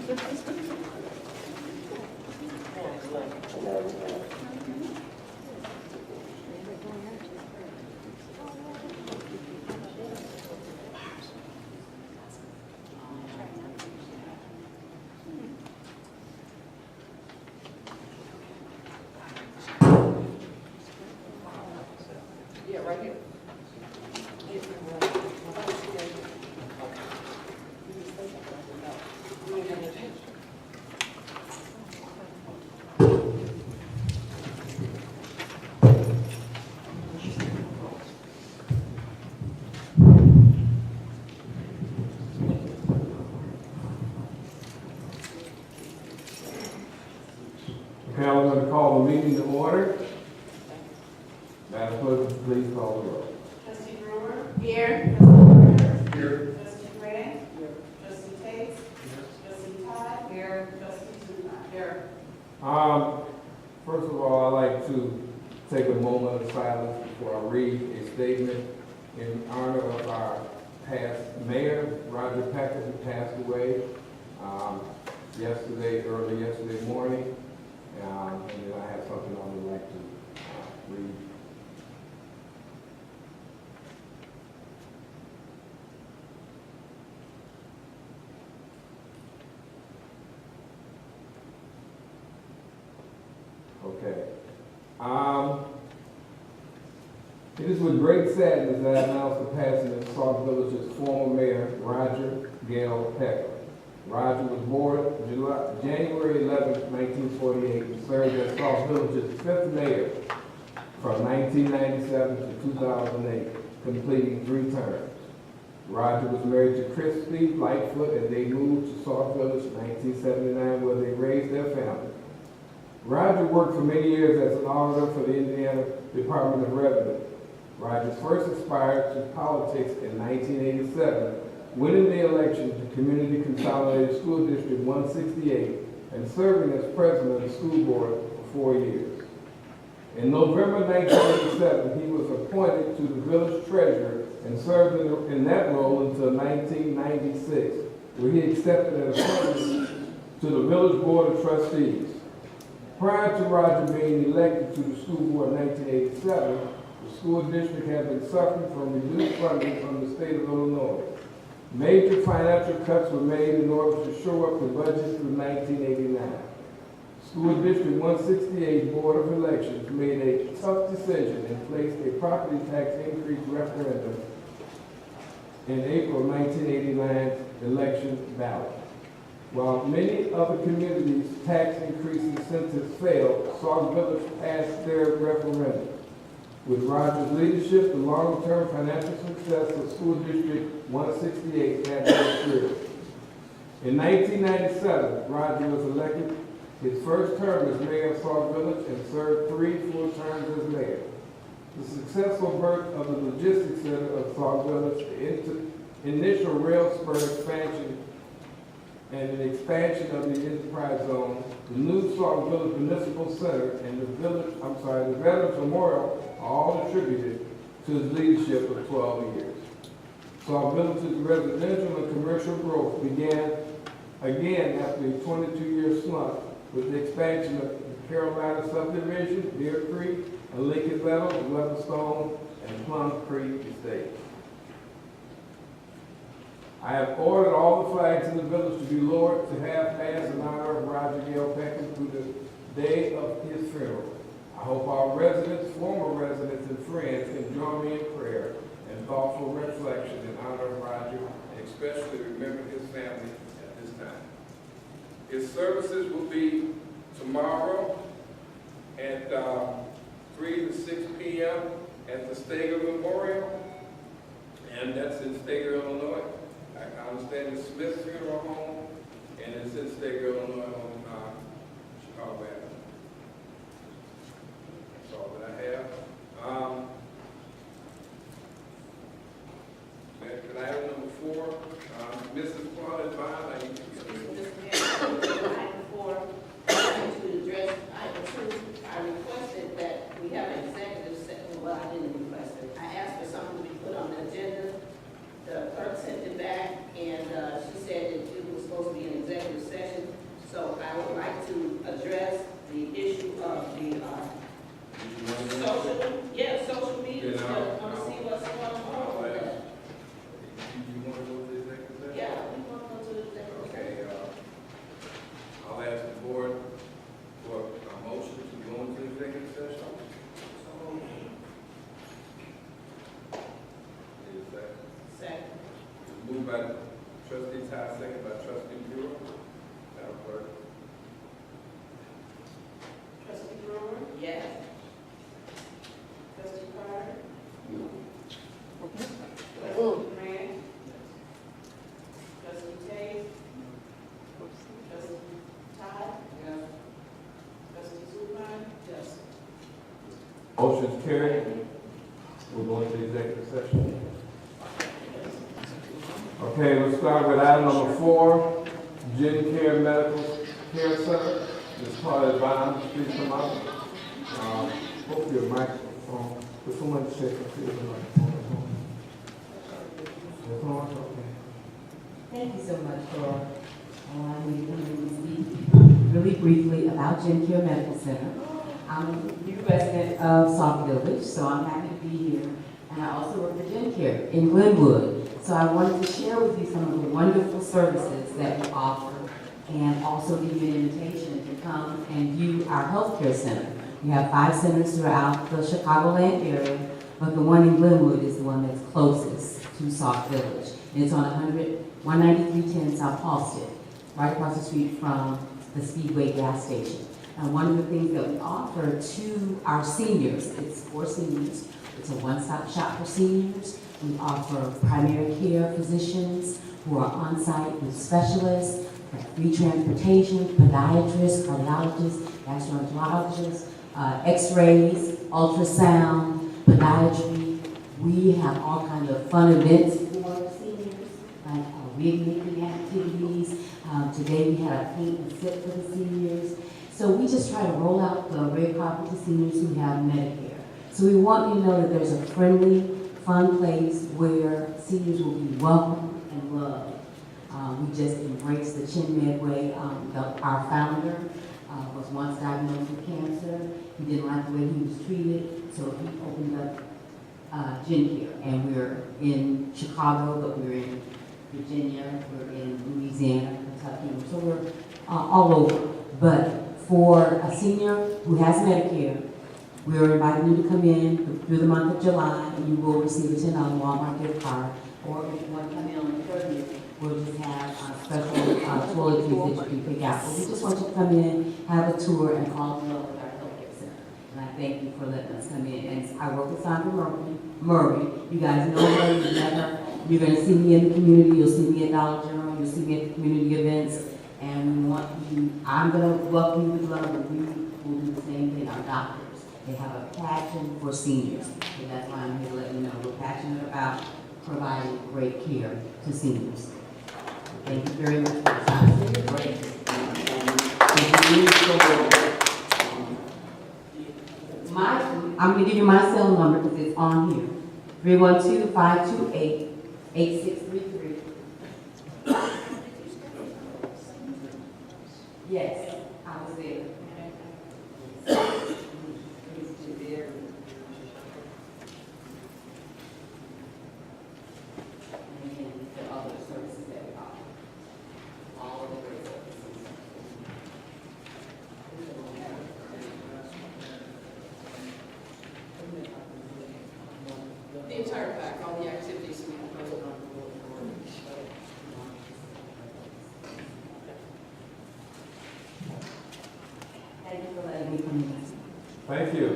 Yeah, right here. Okay, I'm going to call the meeting to order. Madam Clerk, please call the roll. Trustee Brewer? Here. Trustee Here. Trustee Grant? Here. Trustee Tate? Trustee Todd? Here. Trustee Zupan? Here. First of all, I'd like to take a moment of silence before I read a statement in honor of our past mayor, Roger Pecker, who passed away early yesterday morning. And then I have something I would like to read. Okay. It is with great sadness that I announce the passing of Sauk Village's former mayor, Roger Gale Pecker. Roger was born January 11, 1948, and served as Sauk Village's fifth mayor from 1997 to 2008, completing 3 terms. Roger was married to Christy Lightfoot, and they moved to Sauk Village in 1979, where they raised their family. Roger worked for many years as an auditor for the Indiana Department of Revenue. Roger first aspired to politics in 1987, winning the election to Community Consolidated School District 168 and serving as president of the school board for 4 years. In November 1987, he was appointed to the village treasurer and served in that role until 1996, where he accepted an appointment to the village board of trustees. Prior to Roger being elected to the school board in 1987, the school district had been suffering from reduced funding from the state of Illinois. Major financial cuts were made in order to shore up the budget through 1989. School District 168 Board of Elections made a tough decision and placed a property tax increase referendum in April 1989 election ballot. While many other communities' tax increase incentives failed, Sauk Village passed their referendum. With Roger's leadership, the long-term financial success of School District 168 had been assured. In 1997, Roger was elected his first term as mayor of Sauk Village and served 3 full terms as mayor. The successful birth of the logistics center of Sauk Village, the initial rail spur expansion, and an expansion of the enterprise zone, the new Sauk Village Municipal Center, and the Veterans Memorial are all attributed to his leadership of 12 years. Sauk Village's residential and commercial growth began again after a 22-year slump with the expansion of the Carolina subdivision, Deer Creek, and Lincoln Meadow, Weatherstone, and Plum Creek Estates. I have ordered all the flags in the village to be lowered to half-mast in honor of Roger Gale Pecker through the day of his funeral. I hope our residents, former residents, and friends can join me in prayer and thoughtful reflection in honor of Roger, and especially remember his family at this time. His services will be tomorrow at 3 to 6 p.m. at the Steger Memorial, and that's in Steger, Illinois. I understand it's Smith Funeral Home, and it's in Steger, Illinois, on Chicago Avenue. That's all that I have. Can I have number 4? Mrs. Claudette Bond, Item 4, to address item 2, I requested that we have an executive session. Well, I didn't request it. I asked for something to be put on the agenda. The clerk sent it back, and she said that it was supposed to be an executive session Trustee Todd, second by trustee Brewer. Madam Clerk. Trustee Brewer? Yes. Trustee Carter? Trustee Grant? Trustee Tate? Trustee Todd? Yes. Trustee Zupan? Yes. Motion's carried. We're going to executive session. Okay, we'll start with item number 4, Gen Care Medical Care Center. This part of Bond, please come up. Hopefully your microphone. Would someone check and see if the microphone is on? It's on? Okay. Thank you so much for allowing me to come in and speak really briefly about Gen Care Medical Center. I'm a new resident of Sauk Village, so I'm happy to be here. And I also work for Gen Care in Glenwood. So I wanted to share with you some of the wonderful services that we offer and also give you an invitation to come and view our healthcare center. We have 5 centers throughout the Chicagoland area, but the one in Glenwood is the one that's closest to Sauk Village. And it's on 19310 South Halsted, right across the street from the Speedway gas station. And one of the things that we offer to our seniors, it's for seniors, it's a one-stop shop for seniors. We offer primary care physicians who are on-site with specialists, free transportation, podiatrists, cardiologists, gastroenterologists, x-rays, ultrasound, podiatry. We have all kinds of fun events for seniors, like wig making activities. Today we had a paint and sip for the seniors. So we just try to roll out the red carpet to seniors who have Medicare. So we want you to know that there's a friendly, fun place where seniors will be welcomed and loved. We just embraced the Chin Medway. Our founder was once diagnosed with cancer. He didn't like the way he was treated, so he opened up Gen Care. And we're in Chicago, but we're in Virginia, we're in Louisiana, Kentucky, so we're all over. But for a senior who has Medicare, we're inviting you to come in through the month of July, and you will receive a $10 Walmart gift card. Or if you want to come in on the 30th, we'll just have special toiletries that you can pick out. But we just want you to come in, have a tour, and fall in love with our healthcare center. And I thank you for letting us come in. And I work with Sandra Murray. You guys know her. You're going to see me in the community. You'll see me at Dollar General. You'll see me at the community events. And we want you, I'm going to welcome you with love, and we will do the same thing. Our doctors. They have a passion for seniors, and that's why I'm here to let you know we're passionate about providing great care to seniors. Thank you very much for your time. I'm going to give you my cell number because it's on here. 312-528-8633. Yes, I was there. The entire pack, all the activities we have posted on the bulletin board. Thank you for letting me come in. Thank you.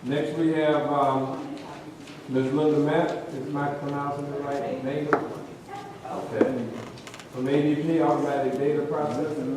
Next we have Ms. Linda Matt. Is my pronouncing the right name? Okay. From ADP, Automatic Data Processing.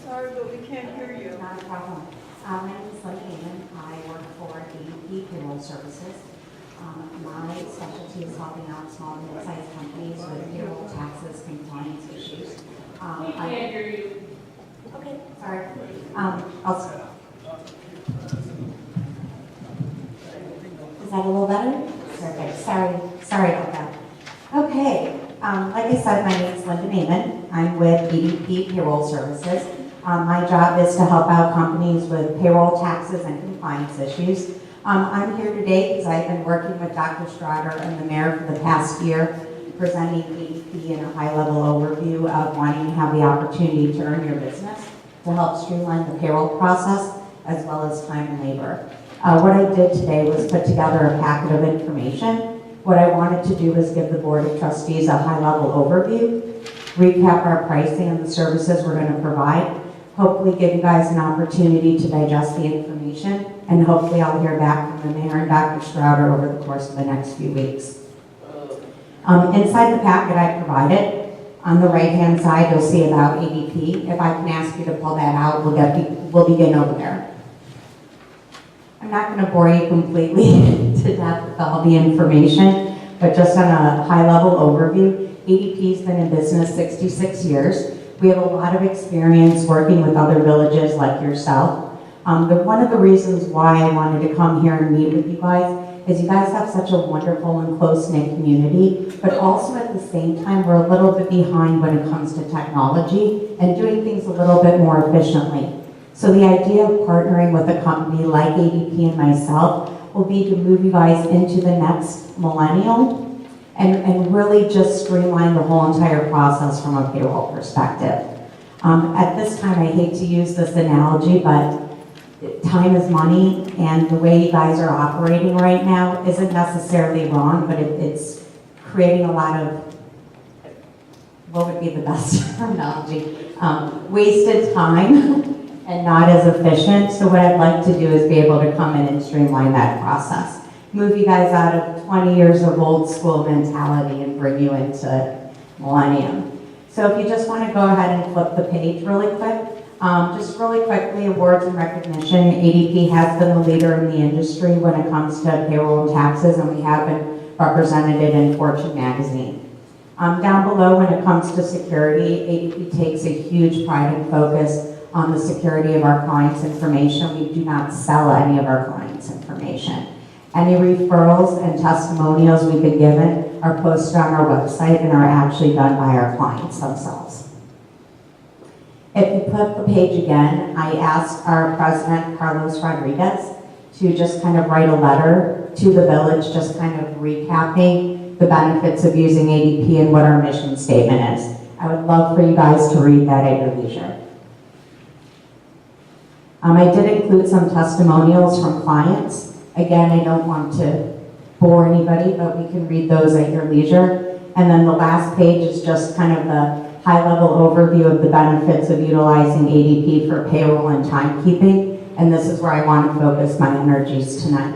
Sorry, but we can't hear you. Not a problem. My name is Linda Hayman. I work for ADP Payroll Services. My specialty is helping out small and mid-sized companies with payroll, taxes, compliance issues. We can't hear you. Okay, Sorry. Is that a little better? Perfect. Sorry about that. Okay. Like I said, my name is Linda Naiman. I'm with EDP Payroll Services. My job is to help out companies with payroll, taxes, and compliance issues. I'm here today because I've been working with Dr. Strader and the mayor for the past year, presenting EDP in a high-level overview of wanting to have the opportunity to earn your business to help streamline the payroll process as well as time and labor. What I did today was put together a packet of information. What I wanted to do was give the Board of Trustees a high-level overview, recap our pricing and the services we're going to provide, hopefully give you guys an opportunity to digest the information, and hopefully I'll hear back from the mayor and Dr. Strader over the course of the next few weeks. Inside the packet I provided, on the right-hand side, you'll see about ADP. If I can ask you to pull that out, we'll begin over there. I'm not going to bore you completely to death with all the information, but just on a high-level overview, ADP's been in business 66 years. We have a lot of experience working with other villages like yourself. One of the reasons why I wanted to come here and meet with you guys is you guys have such a wonderful and close-knit community, but also at the same time, we're a little bit behind when it comes to technology and doing things a little bit more efficiently. So the idea of partnering with a company like ADP and myself will be to move you guys into the next millennium and really just streamline the whole entire process from a payroll perspective. At this time, I hate to use this analogy, but time is money, and the way you guys are operating right now isn't necessarily wrong, but it's creating a lot of, what would be the best terminology, wasted time and not as efficient. So what I'd like to do is be able to come in and streamline that process. Move you guys out of 20 years of old school mentality and bring you into millennium. So if you just want to go ahead and flip the page really quick. Just really quickly, awards and recognition. ADP has been the leader in the industry when it comes to payroll and taxes, and we have been represented in Fortune magazine. Down below, when it comes to security, ADP takes a huge pride and focus on the security of our clients' information. We do not sell any of our clients' information. Any referrals and testimonials we've been given are posted on our website and are actually done by our clients themselves. If you put the page again, I asked our president, Carlos Rodriguez, to just kind of write a letter to the village, just kind of recapping the benefits of using ADP and what our mission statement is. I would love for you guys to read that at your leisure. I did include some testimonials from clients. Again, I don't want to bore anybody, but we can read those at your leisure. And then the last page is just kind of the high-level overview of the benefits of utilizing ADP for payroll and timekeeping, and this is where I want to focus my energies tonight.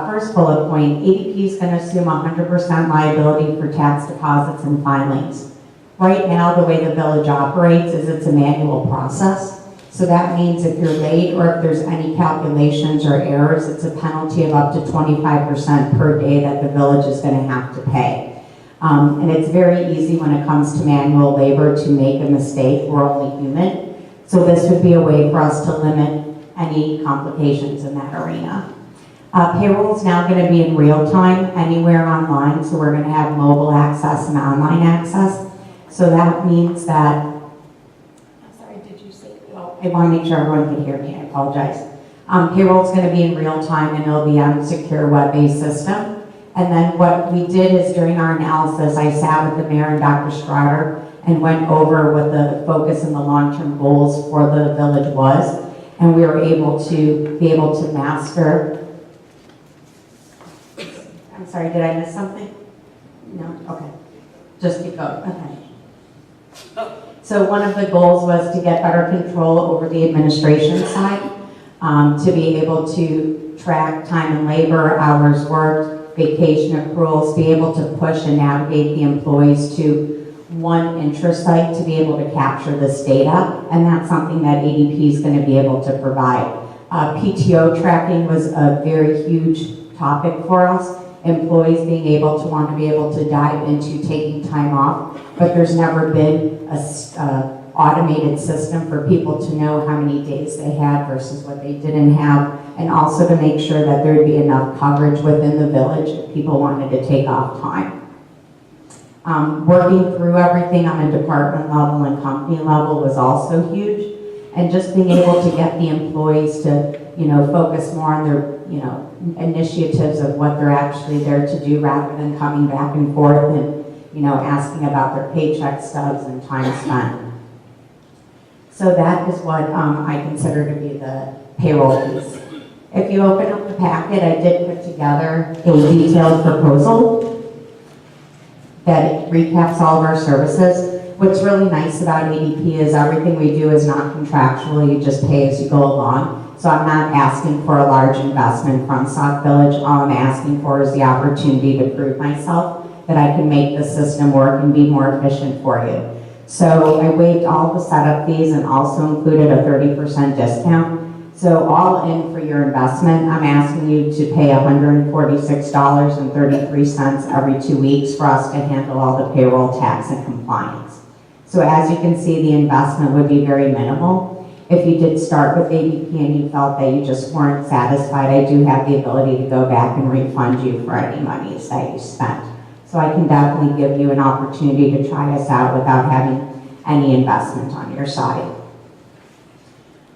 First bullet point, ADP is going to assume 100% liability for tax deposits and filings. Right now, the way the village operates is it's a manual process, so that means if you're late or if there's any calculations or errors, it's a penalty of up to 25% per day that the village is going to have to pay. And it's very easy when it comes to manual labor to make a mistake. We're only human. So this would be a way for us to limit any complications in that arena. Payroll is now going to be in real time, anywhere online. So we're going to have mobile access and online access. So that means that, I'm sorry, did you say? Well, I want to make sure everyone can hear me. I apologize. Payroll is going to be in real time and it'll be on a secure web-based system. And then what we did is during our analysis, I sat with the mayor and Dr. Strader and went over what the focus and the long-term goals for the village was. And we were able to master. I'm sorry, did I miss something? No? Okay. Just keep going. Okay. So one of the goals was to get better control over the administration side, to be able to track time and labor, hours worked, vacation accruals, be able to push and navigate the employees to one intrasite to be able to capture this data, and that's something that ADP is going to be able to provide. PTO tracking was a very huge topic for us. Employees being able to want to be able to dive into taking time off, but there's never been a automated system for people to know how many days they had versus what they didn't have, and also to make sure that there would be enough coverage within the village if people wanted to take off time. Working through everything on a department level and company level was also huge, and just being able to get the employees to, focus more on their, initiatives of what they're actually there to do rather than coming back and forth and, asking about their paycheck stubs and time spent. So that is what I consider to be the payroll piece. If you open up the packet, I did put together a detailed proposal that recaps all of our services. What's really nice about ADP is everything we do is not contractual, you just pay as you go along. So I'm not asking for a large investment from Sauk Village. All I'm asking for is the opportunity to prove myself that I can make the system work and be more efficient for you. So I waived all the setup fees and also included a 30% discount. So all in for your investment, I'm asking you to pay $146.33 every 2 weeks for us to handle all the payroll, tax, and compliance. So as you can see, the investment would be very minimal. If you did start with ADP and you felt that you just weren't satisfied, I do have the ability to go back and refund you for any monies that you spent. So I can definitely give you an opportunity to try us out without having any investment on your side.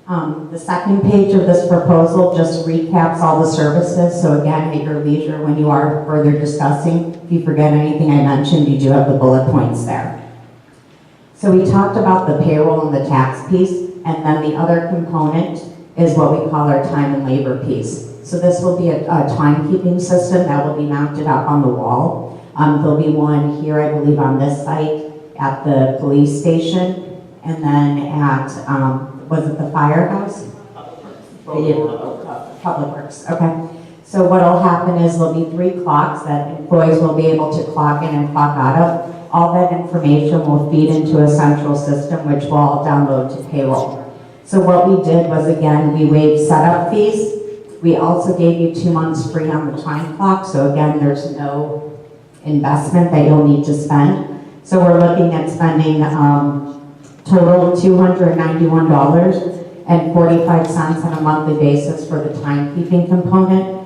The second page of this proposal just recaps all the services. So again, at your leisure, when you are further discussing, if you forget anything I mentioned, you do have the bullet points there. So we talked about the payroll and the tax piece, and then the other component is what we call our time and labor piece. So this will be a timekeeping system that will be mounted up on the wall. There'll be one here, I believe, on this site at the police station, and then at, was it the firehouse? Public Works, okay. So what'll happen is there'll be 3 clocks that employees will be able to clock in and clock out of. All that information will feed into a central system, which we'll all download to payroll. So what we did was, again, we waived setup fees. We also gave you 2 months free on the time clock. So again, there's no investment that you'll need to spend. So we're looking at spending total $291.45 on a monthly basis for the timekeeping component,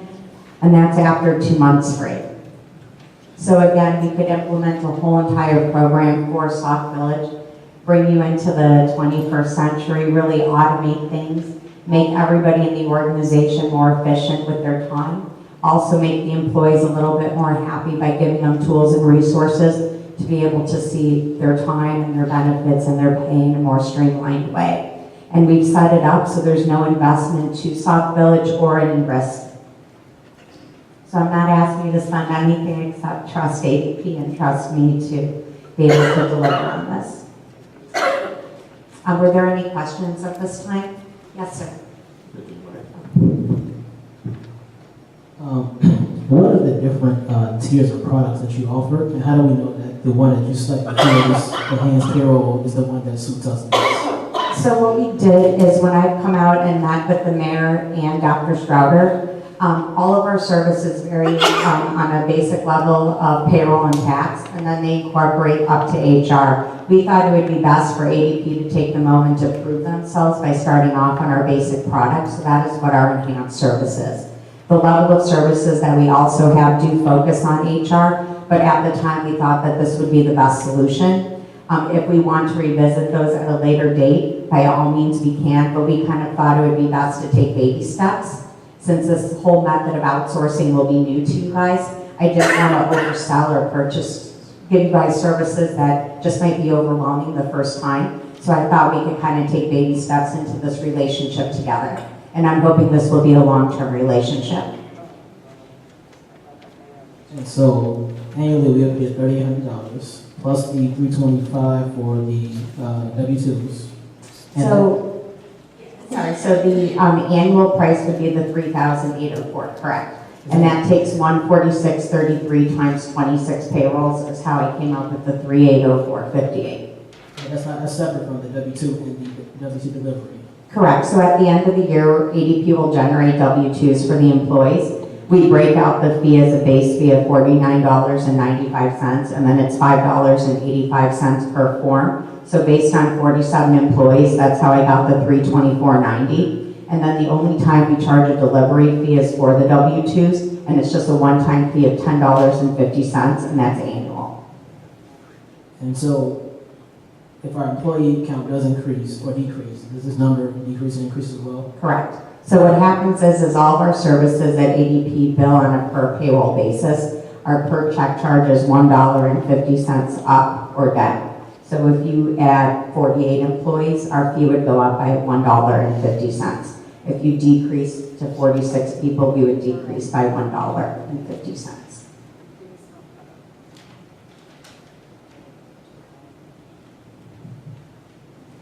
and that's after 2 months free. So again, we could implement a whole entire program for Sauk Village, bring you into the 21st century, really automate things, make everybody in the organization more efficient with their time, also make the employees a little bit more happy by giving them tools and resources to be able to see their time and their benefits and their pay in a more streamlined way. And we've set it up so there's no investment to Sauk Village or any risk. So I'm not asking you to spend anything except trust ADP and trust me to be able to deliver on this. Were there any questions at this time? Yes, sir. What are the different tiers of products that you offer, and how do we know that the one that you selected for this enhanced payroll is the one that suits us the best? So what we did is when I've come out and met with the mayor and Dr. Strouder, all of our services vary on a basic level of payroll and tax, and then they incorporate up to HR. We thought it would be best for ADP to take the moment to prove themselves by starting off on our basic products, so that is what our enhanced service is. The level of services that we also have do focus on HR, but at the time we thought that this would be the best solution. If we want to revisit those at a later date, by all means we can, but we kind of thought it would be best to take baby steps. Since this whole method of outsourcing will be new to you guys, I didn't want to oversell or give you guys services that just might be overwhelming the first time. So I thought we could kind of take baby steps into this relationship together. And I'm hoping this will be a long-term relationship. And so annually we have to get $3,800 plus the $325 for the W-2s. So the annual price would be the $3,804, correct? And that takes $146.33 times 26 payrolls is how I came up with the $3,804.58. That's separate from the W-2 and the W-2 delivery. Correct. So at the end of the year, ADP will generate W-2s for the employees. We break out the fee as a base fee of $49.95, and then it's $5.85 per form. So based on 47 employees, that's how I got the $324.90. And then the only time we charge a delivery fee is for the W-2s, and it's just a one-time fee of $10.50, and that's annual. And so, if our employee count does increase or decrease, does this number decrease and increase as well? Correct. So what happens is all of our services at ADP bill on a per payroll basis. Our per check charge is $1.50 up or down. So if you add 48 employees, our fee would go up by $1.50. If you decrease to 46 people, we would decrease by $1.50.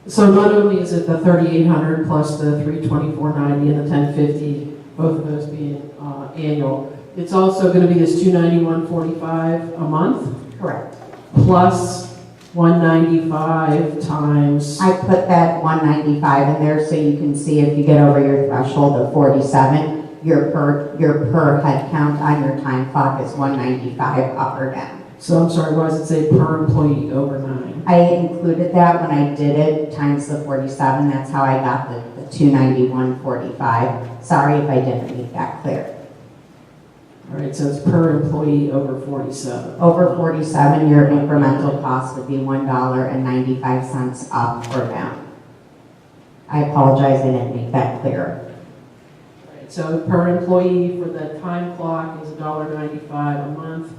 So not only is it the 3,800 plus the 324.90 and the 1050, both of those being annual, it's also going to be this 291.45 a month Correct. plus 195 times. I put that 195 in there so you can see if you get over your threshold of 47, your per head count on your time clock is 195 up or down. So I'm sorry, why does it say per employee over 9? I included that when I did it times the 47. That's how I got the 291.45. Sorry if I didn't make that clear. All right, so it's per employee over 47. Over 47, your incremental cost would be $1.95 up or down. I apologize, I didn't make that clear. All right, so per employee for the time clock is $1.95 a month.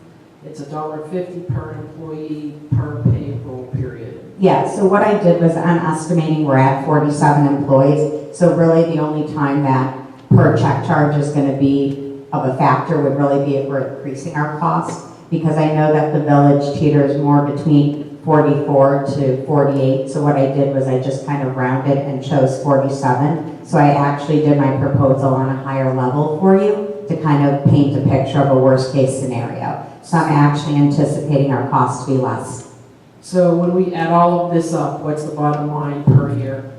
It's $1.50 per employee per payroll period. Yeah, so what I did was I'm estimating we're at 47 employees. So really the only time that per check charge is going to be of a factor would really be if we're increasing our costs, because I know that the village teeters more between 44 to 48. So what I did was I just kind of rounded and chose 47. So I actually did my proposal on a higher level for you to kind of paint a picture of a worst case scenario. So I'm actually anticipating our costs to be less. So when we add all of this up, what's the bottom line per year?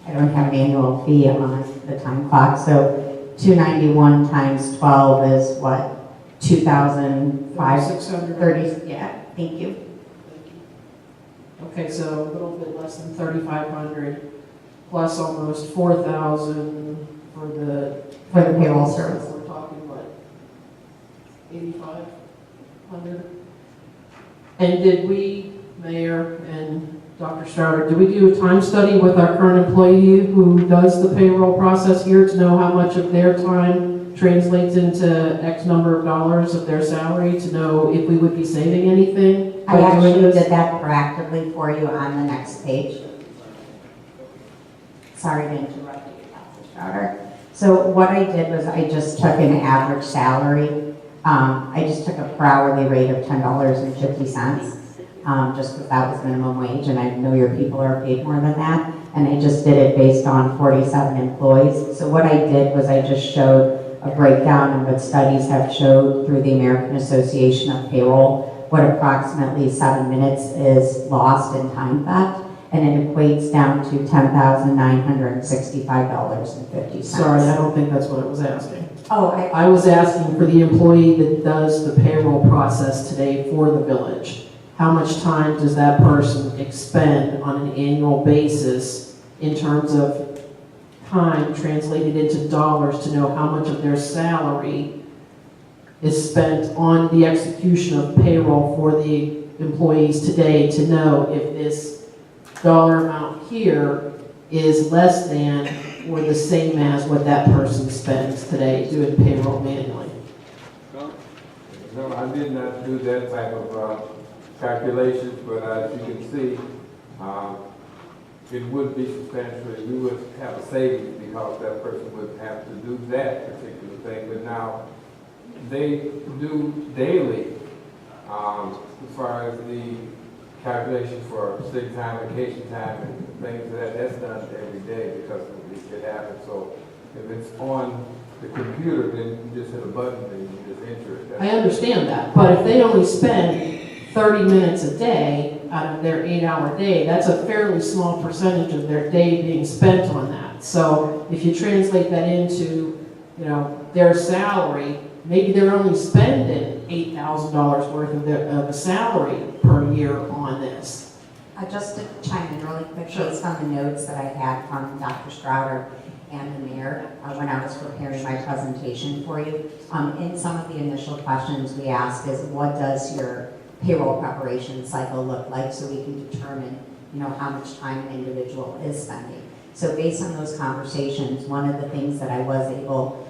I don't have an annual fee on the time clock, so 291 times 12 is what? 2,530, yeah, thank you. Okay, so a little bit less than 3,500 plus almost 4,000 for the payroll service. We're talking what, 8,500? And did we, Mayor and Dr. Strouder, did we do a time study with our current employee who does the payroll process here to know how much of their time translates into X number of dollars of their salary, to know if we would be saving anything? I by doing actually this? did that proactively for you on the next page. Sorry to interrupt you, Dr. Strouder. So what I did was I just took an average salary. I just took a per hourly rate of $10.50. Just because that was minimum wage, and I know your people are paid more than that, and I just did it based on 47 employees. So what I did was I just showed a breakdown of what studies have showed through the American Association of Payroll, what approximately 7 minutes is lost in time theft, and it equates down to $10,965.50. Sorry, I don't think that's what I was asking. Oh, I was asking for the employee that does the payroll process today for the village. How much time does that person expend on an annual basis in terms of time translated into dollars to know how much of their salary is spent on the execution of payroll for the employees today, to know if this dollar amount here is less than or the same as what that person spends today doing payroll manually? No, I did not do that type of calculations, but as you can see, it would be substantially, we would have a savings because that person would have to do that particular thing. But now, they do daily, as far as the calculation for sick time, vacation time, and things like that, that's done every day because it happens. So if it's on the computer, then you just hit a button and you just enter it. I understand that, but if they only spend 30 minutes a day out of their 8-hour day, that's a fairly small percentage of their day being spent on that. that. So if you translate that into, their salary, maybe they're only spending $8,000 worth of a salary per year on this. Just to chime in really quick, based on the notes that I had from Dr. Strouder and the mayor when I was preparing my presentation for you. In some of the initial questions we asked is, what does your payroll preparation cycle look like, so we can determine, how much time an individual is spending. So based on those conversations, one of the things that I was able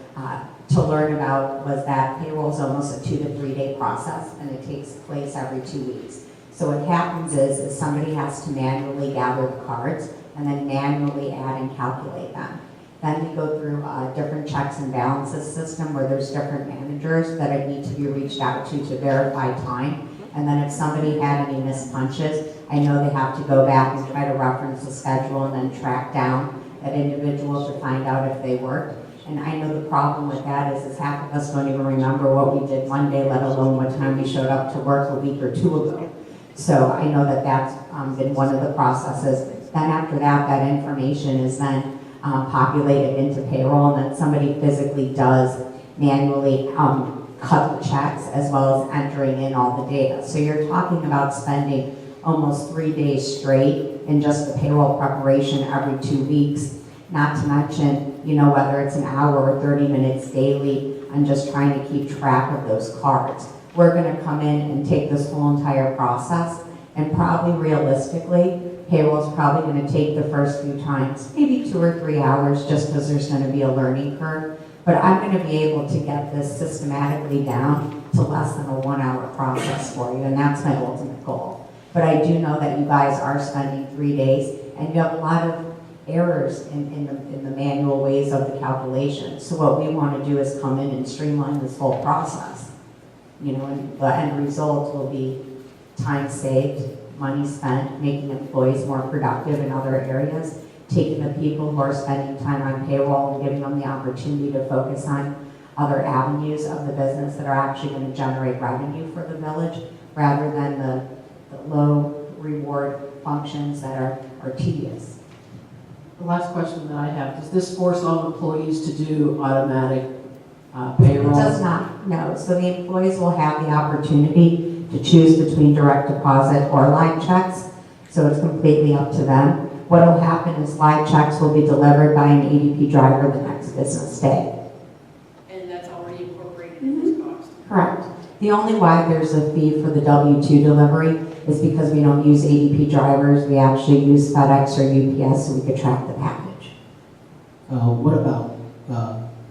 to learn about was that payroll is almost a 2 to 3 day process, and it takes place every 2 weeks. So what happens is somebody has to manually gather the cards and then manually add and calculate them. Then we go through a different checks and balances system where there's different managers that I need to be reached out to verify time. And then if somebody had any missed punches, I know they have to go back and try to reference the schedule and then track down that individual to find out if they worked. And I know the problem with that is half of us don't even remember what we did one day, let alone what time we showed up to work a week or 2 ago. So I know that that's been one of the processes. Then after that information is then populated into payroll, and then somebody physically does manually cut the checks as well as entering in all the data. So you're talking about spending almost 3 days straight in just the payroll preparation every 2 weeks, not to mention, whether it's an hour or 30 minutes daily on just trying to keep track of those cards. We're going to come in and take this whole entire process, and probably realistically, payroll is probably going to take the first few times, maybe 2 or 3 hours, just because there's going to be a learning curve. But I'm going to be able to get this systematically down to less than a 1 hour process for you, and that's my ultimate goal. But I do know that you guys are spending 3 days, and you have a lot of errors in the manual ways of the calculation. So what we want to do is come in and streamline this whole process. And the end result will be time saved, money spent, making employees more productive in other areas, taking the people who are spending time on payroll and giving them the opportunity to focus on other avenues of the business that are actually going to generate revenue for the village, rather than the low reward functions that are tedious. The last question that I have, does this force all employees to do automatic payroll? It does not, no. So the employees will have the opportunity to choose between direct deposit or live checks. So it's completely up to them. What will happen is live checks will be delivered by an ADP driver the next business day. And that's already incorporated in this cost? Correct. The only why there's a fee for the W-2 delivery is because we don't use ADP drivers. We actually use FedEx or UPS so we could track the package. What about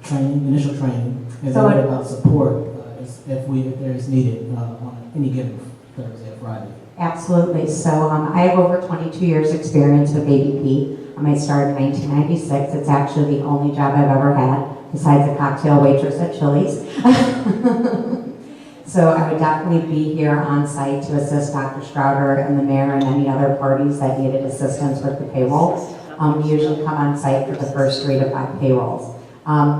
training, initial training, and So then what about support if there is needed on any given Thursday or Friday? Absolutely. So I have over 22 years experience with ADP. I started in 1996. It's actually the only job I've ever had besides a cocktail waitress at Chili's. So I would definitely be here on site to assist Dr. Strouder and the mayor and any other parties that needed assistance with the payroll. We usually come on site for the first 3 to 5 payrolls.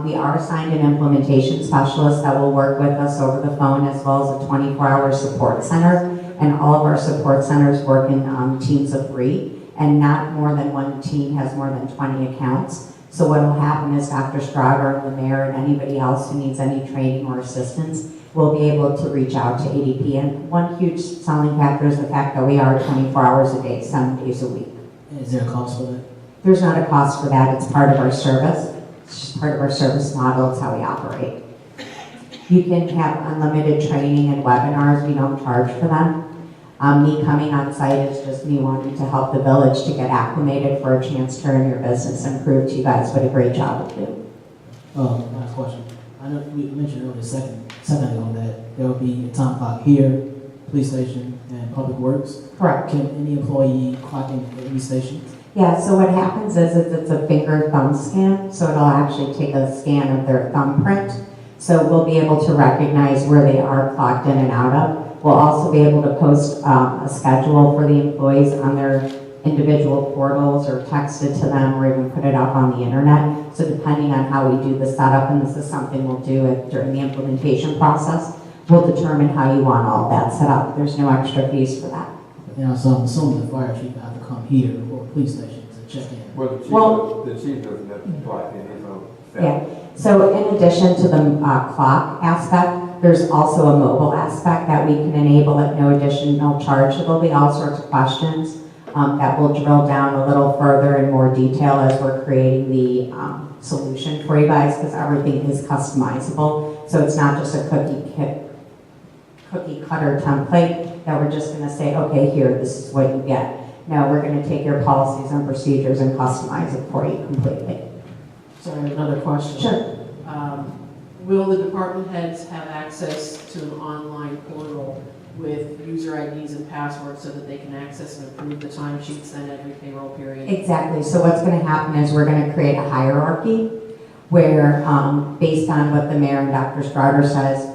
We are assigned an implementation specialist that will work with us over the phone, as well as a 24-hour support center. And all of our support centers work in teams of 3, and not more than one team has more than 20 accounts. So what will happen is Dr. Strouder, the mayor, and anybody else who needs any training or assistance will be able to reach out to ADP. And one huge selling factor is the fact that we are 24 hours a day, 7 days a week. Is there a cost for that? There's not a cost for that. It's part of our service. It's just part of our service model. It's how we operate. You can have unlimited training and webinars. We don't charge for them. Me coming on site is just me wanting to help the village to get acclimated for a chance to earn your business and prove to you guys what a great job we do. Last question. I know we mentioned earlier second ago that there will be a time clock here, police station, and public works. Correct. Can any employee clock in at any station? Yeah, so what happens is it's a finger thumb scan, so it'll actually take a scan of their thumbprint. So we'll be able to recognize where they are clocked in and out of. We'll also be able to post a schedule for the employees on their individual portals or text it to them or even put it up on the internet. So depending on how we do the setup, and this is something we'll do during the implementation process, we'll determine how you want all that set up. There's no extra fees for that. So I'm assuming the fire chief will have to come here or police station check in. Well, the chief doesn't have to clock in his own staff. Yeah, so in addition to the clock aspect, there's also a mobile aspect that we can enable at no additional charge. So there'll be all sorts of questions that will drill down a little further in more detail as we're creating the solution for you guys, because everything is customizable. So it's not just a cookie cutter template that we're just gonna say, okay, here, this is what you get. No, we're gonna take your policies and procedures and customize it for you completely. Sorry, another question. Sure. Will the department heads have access to an online portal with user IDs and passwords so that they can access and approve the timesheets then every payroll period? Exactly. So what's going to happen is we're going to create a hierarchy where, based on what the mayor and Dr. Stroder says,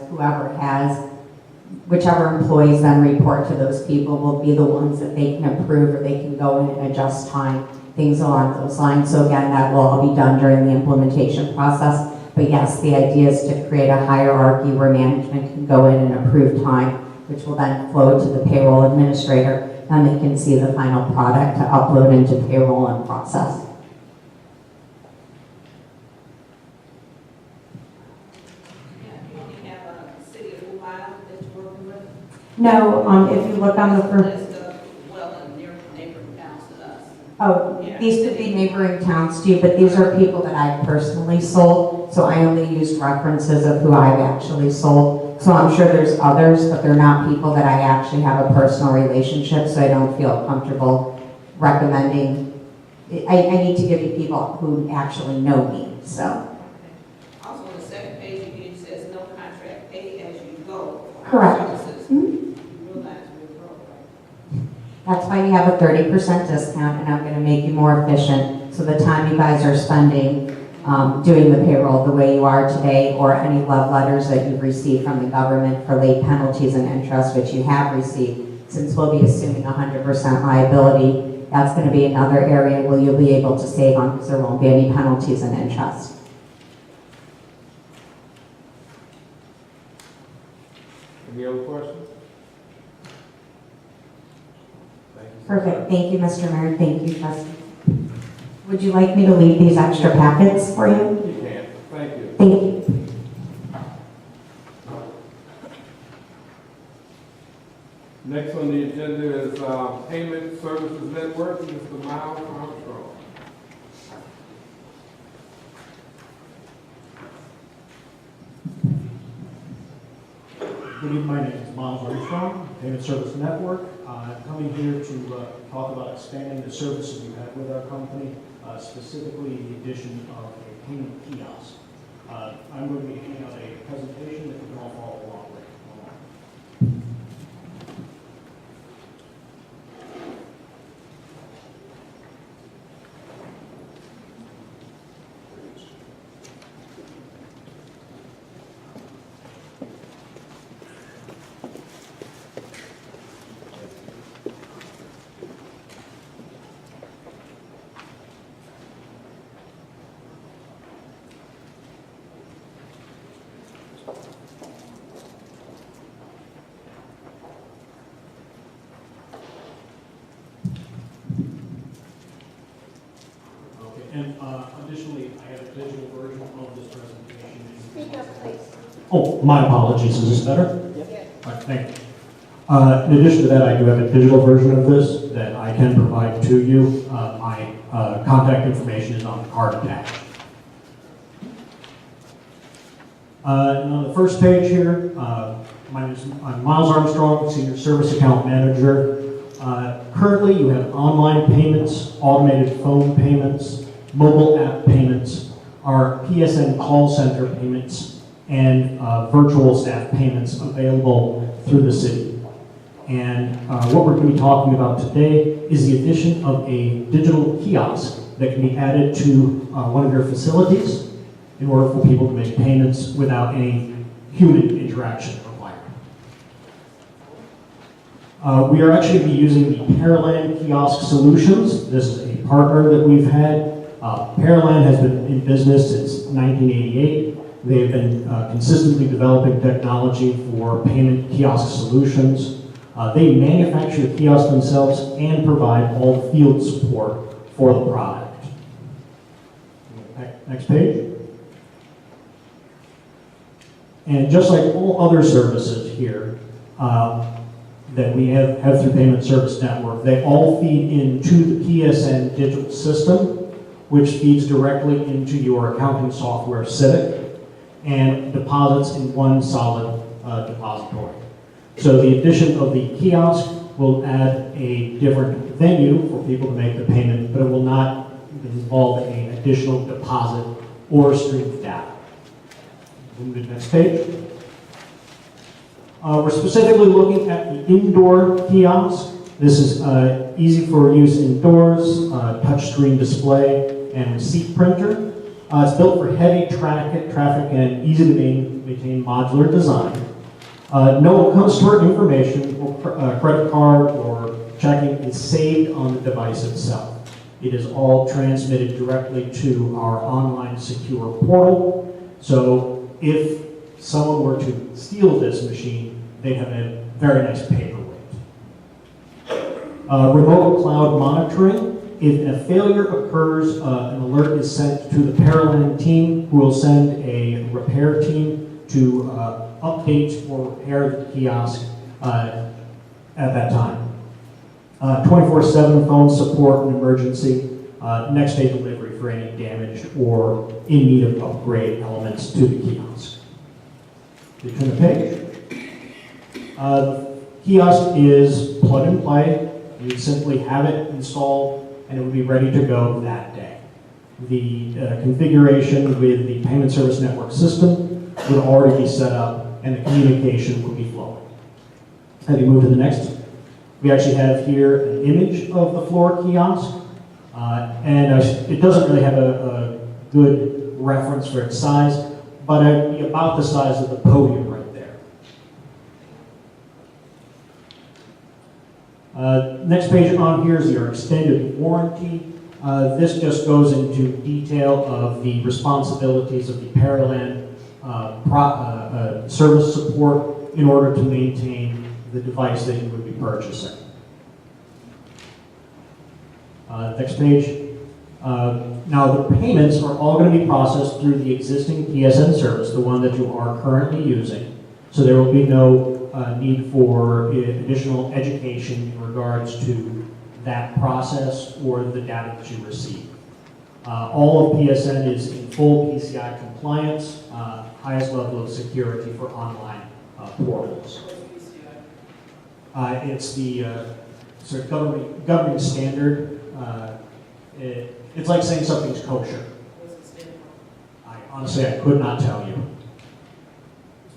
whichever employees then report to those people will be the ones that they can approve, or they can go in and adjust time, things along those lines. So again, that will all be done during the implementation process. But yes, the idea is to create a hierarchy where management can go in and approve time, which will then flow to the payroll administrator, and they can see the final product to upload into payroll and process. You have a city of Blue Island that you're working with? No, if you look on the first, List of well and near neighboring towns to us. oh, Yeah. these could be neighboring towns too, but these are people that I've personally sold, so I only used references of who I've actually sold. So I'm sure there's others, but they're not people that I actually have a personal relationship, so I don't feel comfortable recommending. I need to give you people who actually know me, so. Also, on the second page, it says no contract, pay as you go. Correct. Services. Mhm. You realize we're broke, That's why you have a 30% discount, and I'm gonna make you more efficient. So the time you guys are spending doing the payroll the way you are today, or any love letters that you've received from the government for late penalties and interest, which you have received, since we'll be assuming 100% liability, that's gonna be another area where you'll be able to save on, because there won't be any penalties and interest. Any other questions? Thank you. Perfect, thank you, Mr. Mayor, thank you, Trustee. Would you like me to leave these extra packets for you? You can. Thank you. Thank you. Next on the agenda is Payment Services Network, Mr. Miles Armstrong. Good evening, my name is Miles Armstrong, Payment Service Network. I'm coming here to talk about expanding the services we have with our company, specifically the addition of a payment kiosk. I'm going to be handing out a presentation that you can all follow along with. And additionally, I have a digital version of this presentation. Speak up, please. Oh, my apologies. Is this better? Yes. All right, thank you. In addition to that, I do have a digital version of this that I can provide to you. My contact information is on the card attached. And on the first page here, I'm Miles Armstrong, Senior Service Account Manager. Currently, you have online payments, automated phone payments, mobile app payments, our PSN call center payments, and virtual staff payments available through the city. And what we're going to be talking about today is the addition of a digital kiosk that can be added to one of your facilities in order for people to make payments without any human interaction required. We are actually going to be using the Pearland Kiosk Solutions. This is a partner that we've had. Pearland has been in business since 1988. They have been consistently developing technology for payment kiosk solutions. They manufacture the kiosks themselves and provide all field support for the product. Next page. And just like all other services here that we have through Payment Service Network, they all feed into the PSN digital system, which feeds directly into your accounting software, Civic, and deposits in one solid depository. So the addition of the kiosk will add a different venue for people to make the payment, but it will not involve an additional deposit or stream of data. Move to the next page. We're specifically looking at the indoor kiosk. This is easy for use indoors, touchscreen display, and receipt printer. It's built for heavy traffic and easy to maintain modular design. No customer information or credit card or checking is saved on the device itself. It is all transmitted directly to our online secure portal. So if someone were to steal this machine, they'd have a very nice paperweight. Remote cloud monitoring. If a failure occurs, an alert is sent to the Paraland team, who will send a repair team to update or repair the kiosk at that time. 24/7 phone support and emergency, next day delivery for any damaged or in need of upgrade elements to the kiosk. You turn the page. Kiosk is plug and play. You simply have it installed and it would be ready to go that day. The configuration with the Payment Service Network system would already be set up and the communication would be flowing. Have you moved to the next? We actually have here an image of the floor kiosk, it doesn't really have a good reference for its size, but it'd be about the size of the podium right there. Next page on here is your extended warranty. This just goes into detail of the responsibilities of the Paraland service support in order to maintain the device that you would be purchasing. Next page. Now the payments are all going to be processed through the existing PSN service, the one that you are currently using. So there will be no need for additional education in regards to that process or the data that you receive. All of PSN is in full PCI compliance, highest level of security for online portals. It's the sort of governing standard. It's like saying something's kosher. Honestly, I could not tell you.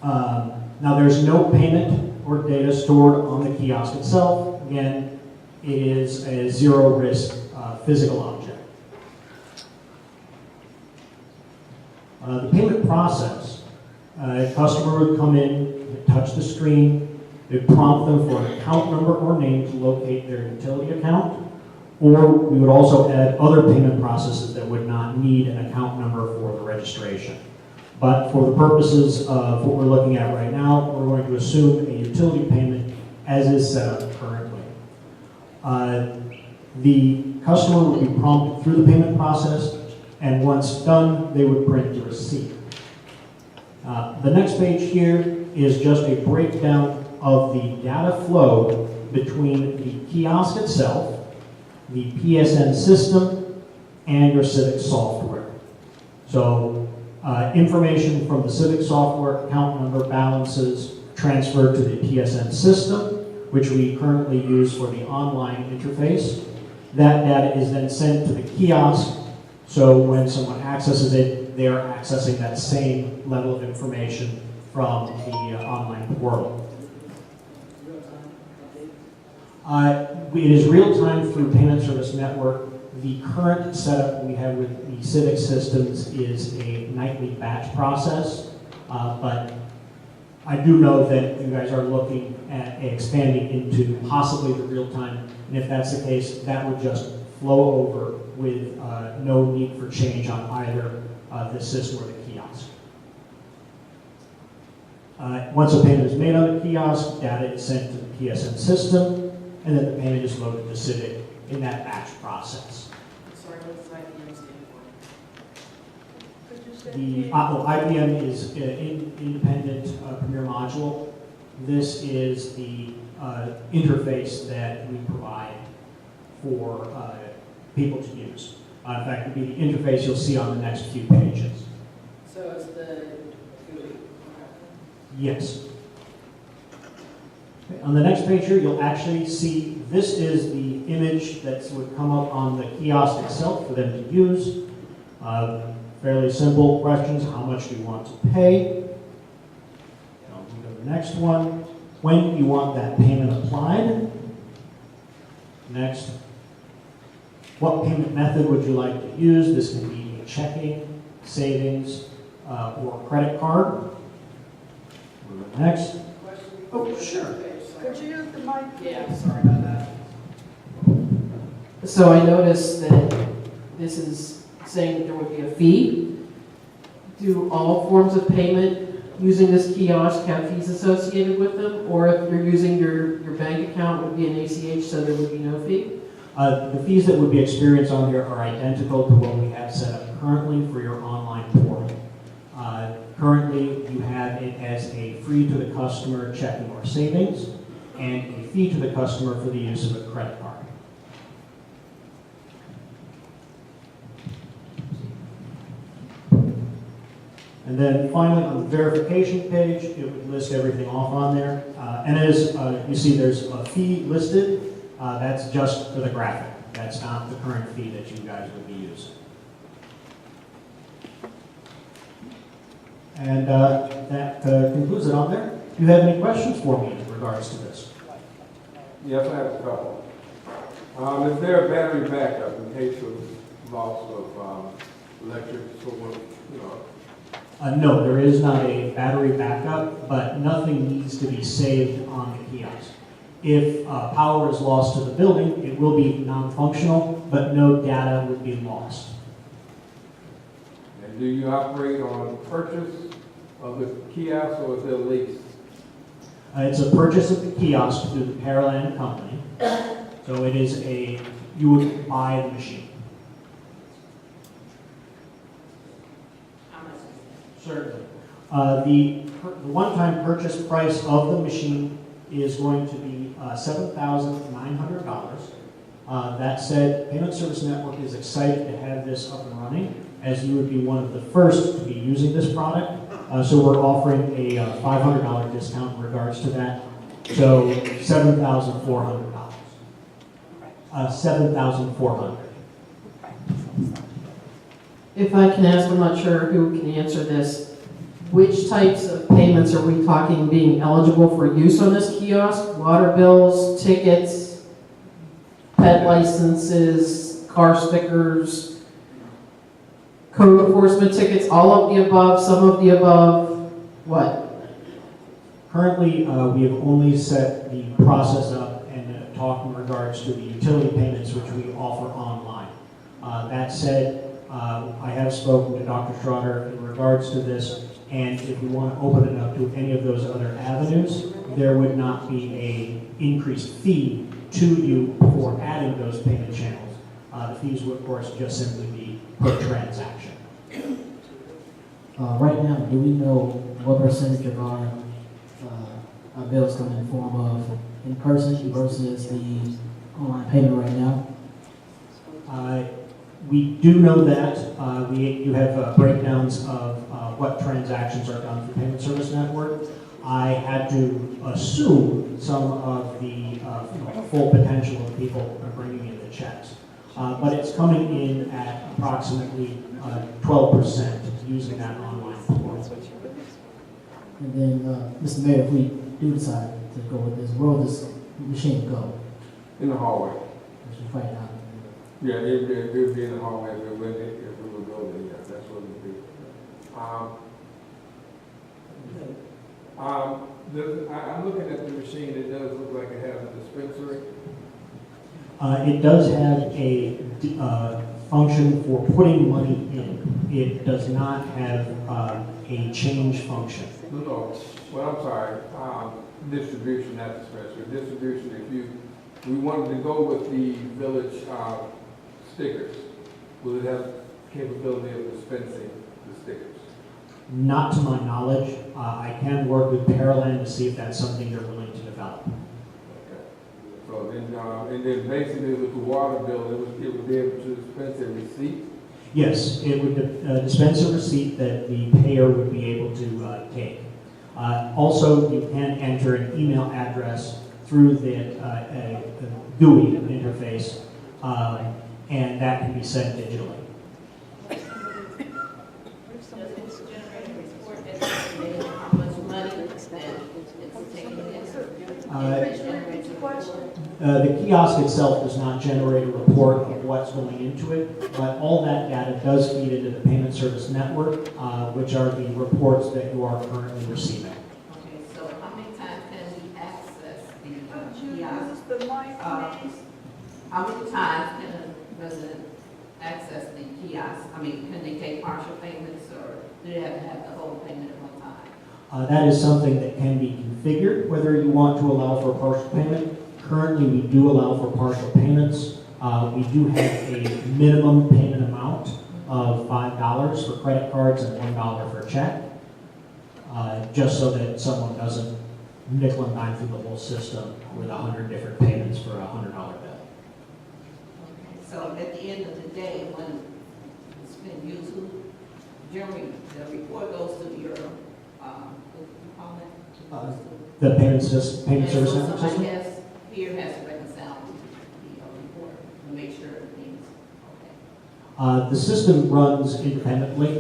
Now, there's no payment or data stored on the kiosk itself. Again, it is a zero-risk physical object. The payment process, a customer would come in, touch the screen, it would prompt them for an account number or name to locate their utility account, or we would also add other payment processes that would not need an account number for the registration. But for the purposes of what we're looking at right now, we're going to assume a utility payment as is set up currently. The customer would be prompted through the payment process, and once done, they would print the receipt. The next page here is just a breakdown of the data flow between the kiosk itself, the PSN system, and your Civic software. So information from the Civic software, account number, balances, transferred to the PSN system, which we currently use for the online interface. That data is then sent to the kiosk, so when someone accesses it, they are accessing that same level of information from the online portal. It is real-time through Payment Service Network. The current setup we have with the Civic systems is a nightly batch process, but I do know that you guys are looking at expanding into possibly the real-time, and if that's the case, that would just flow over with no need for change on either the system or the kiosk. Once a payment is made on the kiosk, data is sent to the PSN system, and then the payment is loaded to Civic in that batch process. sorry, what does IBM stand for? Could you say? IBM is independent Premier Module. This is the interface that we provide for people to use. In fact, it'll be the interface you'll see on the next few pages. So it's the GUI. Yes. Okay, on the next page here, you'll actually see this is the image that would come up on the kiosk itself for them to use. Fairly simple questions. How much do you want to pay? I'll go to the next one. When do you want that payment applied? Next. What payment method would you like to use? This can be checking, savings, or credit card. Next. Oh, sure. Could you use the mic? Yeah, sorry about that. So I noticed that this is saying that there would be a fee. Do all forms of payment using this kiosk have fees associated with them? Or if you're using your bank account, would be an ACH, so there would be no fee? The fees that would be experienced on here are identical to what we have set up currently for your online portal. Currently, you have it as a free to the customer checking or savings, and a fee to the customer for the use of a credit card. And then finally, on the verification page, it would list everything off on there. And as you see, there's a fee listed. That's just for the graphic. That's not the current fee that you guys would be using. And that concludes it on there. Do you have any questions for me in regards to this? Yes, I have a couple. Is there a battery backup in case of loss of electric, so No, there is not a battery backup, but nothing needs to be saved on the kiosk. If power is lost to the building, it will be non-functional, but no data would be lost. And do you operate on purchase of the kiosk or is it a lease? It's a purchase of the kiosk through the Pearland Company. So it is you would buy the machine. How much is Certainly. The one-time purchase price of the machine is going to be $7,900. That said, Payment Service Network is excited to have this up and running, as you would be one of the first to be using this product. So we're offering a $500 discount in regards to that. So $7,400. $7,400. If I can ask, I'm not sure who can answer this. Which types of payments are we talking being eligible for use on this kiosk? Water bills, tickets, pet licenses, car stickers, code enforcement tickets, all of the above, some of the above, what? Currently, we have only set the process up and talked in regards to the utility payments which we offer online. That said, I have spoken to Dr. Schroeder in regards to this, and if we want to open it up to any of those other avenues, there would not be an increased fee to you for adding those payment channels. The fees would, of course, just simply be per transaction. Right now, do we know what percentage of our bills come in the form of in person versus the online payment right now? We do know that. You have breakdowns of what transactions are done through Payment Service Network. I had to assume some of the full potential of people are bringing in the checks. But it's coming in at approximately 12% using that online portal. And then, Mr. Mayor, if we do decide to go with this, where will this machine go? In the hallway. Just right now. Yeah, it would be in the hallway if we were going there, yeah, that's what it would be. I'm looking at the machine, it does look like it has a dispensary. It does have a function for putting money in. It does not have a change function. No, well, I'm sorry, distribution, not dispensary. Distribution, we wanted to go with the village stickers. Will it have capability of dispensing the stickers? Not to my knowledge. I can work with Pearland to see if that's something they're willing to develop. Okay. So and then basically with the water bill, it would be able to dispense a receipt? Yes, it would dispense a receipt that the payer would be able to take. Also, you can enter an email address through the GUI interface, and that can be sent digitally. How much money it's taking The kiosk itself does not generate a report of what's going into it, but all that data does feed into the payment service network, which are the reports that you are currently receiving. Okay, so how many times can we access the kiosk? How many times can a resident access the kiosk? I mean, can they take partial payments, or do they have to have the whole payment at one time? That is something that can be configured, whether you want to allow for partial payment. Currently, we do allow for partial payments. We do have a minimum payment amount of $5 for credit cards and $1 for check, just so that someone doesn't nickel and dime through the whole system with 100 different payments for a $100 bill. So at the end of the day, when it's been used, generally, the report goes to your, what do you call it? The payment service And so network system? somebody here has to reconcile the report and make sure everything's okay. The system runs independently,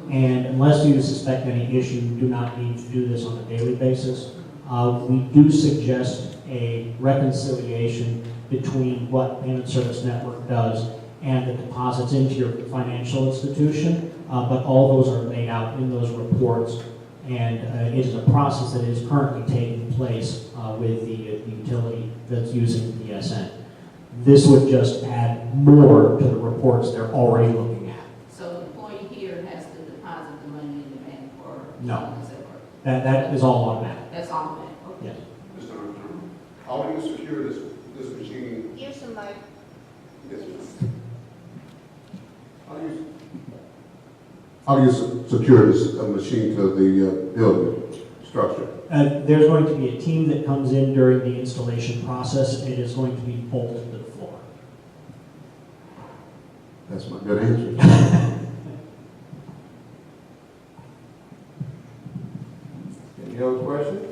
and unless you suspect any issue, you do not need to do this on a daily basis. We do suggest a reconciliation between what Payment Service Network does and the deposits into your financial institution, but all those are laid out in those reports, and it is a process that is currently taking place with the utility that's using PSN. This would just add more to the reports they're already looking at. So the employee here has to deposit the money in the bank, or? No. How does that work? That is all automatic. That's all bank, okay. Yes. Mr. Armstrong, how do you secure this machine? Here's some like. Yes, ma'am. How do you secure this machine to the building structure? There's going to be a team that comes in during the installation process. It is going to be bolted to the floor. That's my good answer. Any other questions?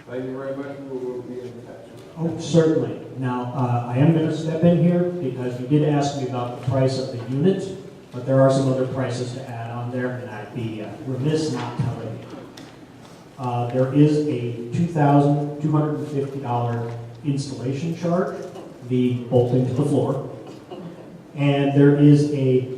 Thank you very much. We will be in touch. Oh, certainly. Now, I am going to step in here because you did ask me about the price of the unit, but there are some other prices to add on there, and I'd be remiss not telling you. There is a $2,250 installation charge, the bolting to the floor, and there is a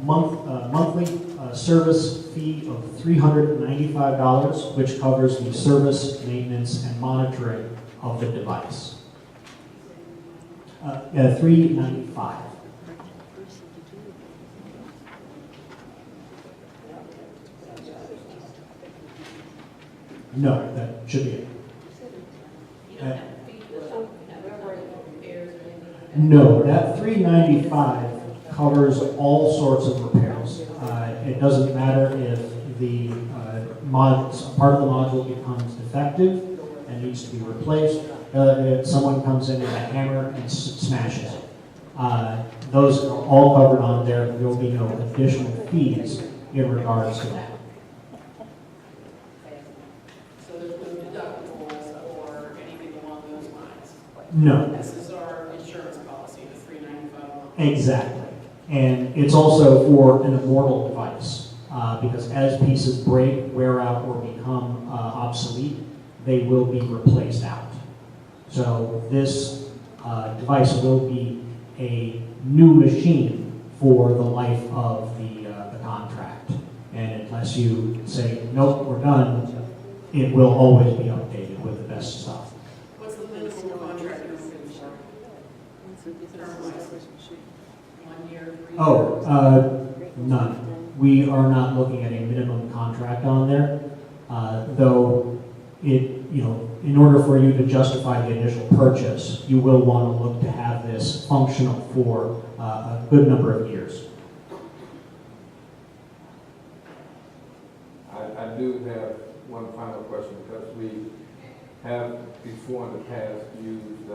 monthly service fee of $395, which covers the service, maintenance, and monitoring of the device. $395. No, that should be it. You don't have to feed the, repairs or anything? No, that $395 covers all sorts of repairs. It doesn't matter if the part of the module becomes defective and needs to be replaced. If someone comes in with a hammer and smashes it. Those are all covered on there. There will be no additional fees in regards to that. So there's no deductibles or anything along those lines? No. This is our insurance policy, the $395. Exactly. And it's also for an immortal device, because as pieces break, wear out, or become obsolete, they will be replaced out. So this device will be a new machine for the life of the contract. And unless you say, nope, we're done, it will always be updated with the best stuff. What's the minimum contract you're looking for? Term-wise? 1 year, 3 years? Oh, none. We are not looking at a minimum contract on there, though it, in order for you to justify the initial purchase, you will want to look to have this functional for a good number of years. I do have one final question, because we have before in the past used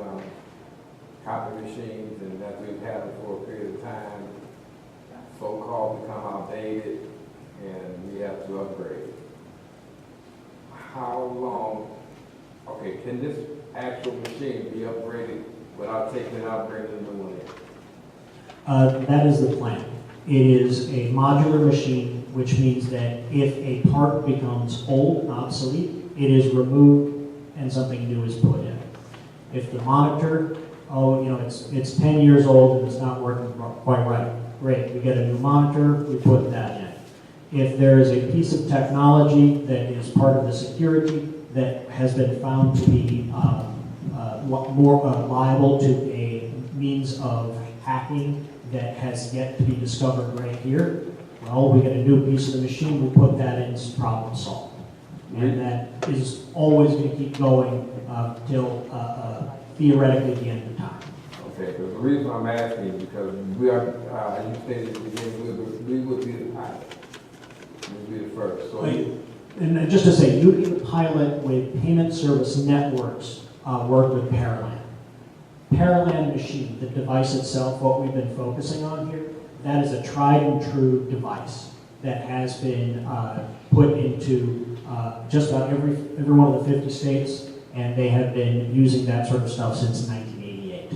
copy machines, and that we've had it for a period of time, so-called become outdated, and we have to upgrade. How long, okay, can this actual machine be upgraded without taking it out and bringing a new one in? That is the plan. It is a modular machine, which means that if a part becomes old, obsolete, it is removed and something new is put in. If the monitor, it's 10 years old and it's not working quite right, great, we get a new monitor, we put that in. If there is a piece of technology that is part of the security that has been found to be more liable to a means of hacking that has yet to be discovered right here, well, we get a new piece of the machine, we put that in, problem solved. And that is always going to keep going till theoretically the end of time. Okay, because the reason I'm asking is because we are, as you stated at the beginning, we would be the pilot. We would be the first. So and just to say, you can pilot with payment service networks, work with Paraland. Paraland machine, the device itself, what we've been focusing on here, that is a tried and true device that has been put into just about every one of the 50 states, and they have been using that sort of stuff since 1988.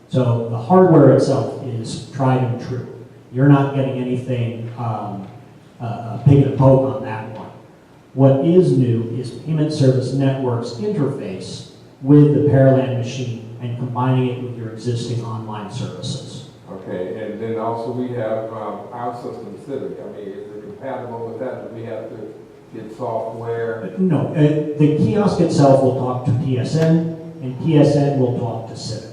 So the hardware itself is tried and true. You're not getting anything pig in a poke on that one. What is new is Payment Service Network's interface with the Paraland machine and combining it with your existing online services. okay, and then also we have our system, Civic. I mean, is it compatible with that? Do we have to get software? No, the kiosk itself will talk to PSN, and PSN will talk to Civic.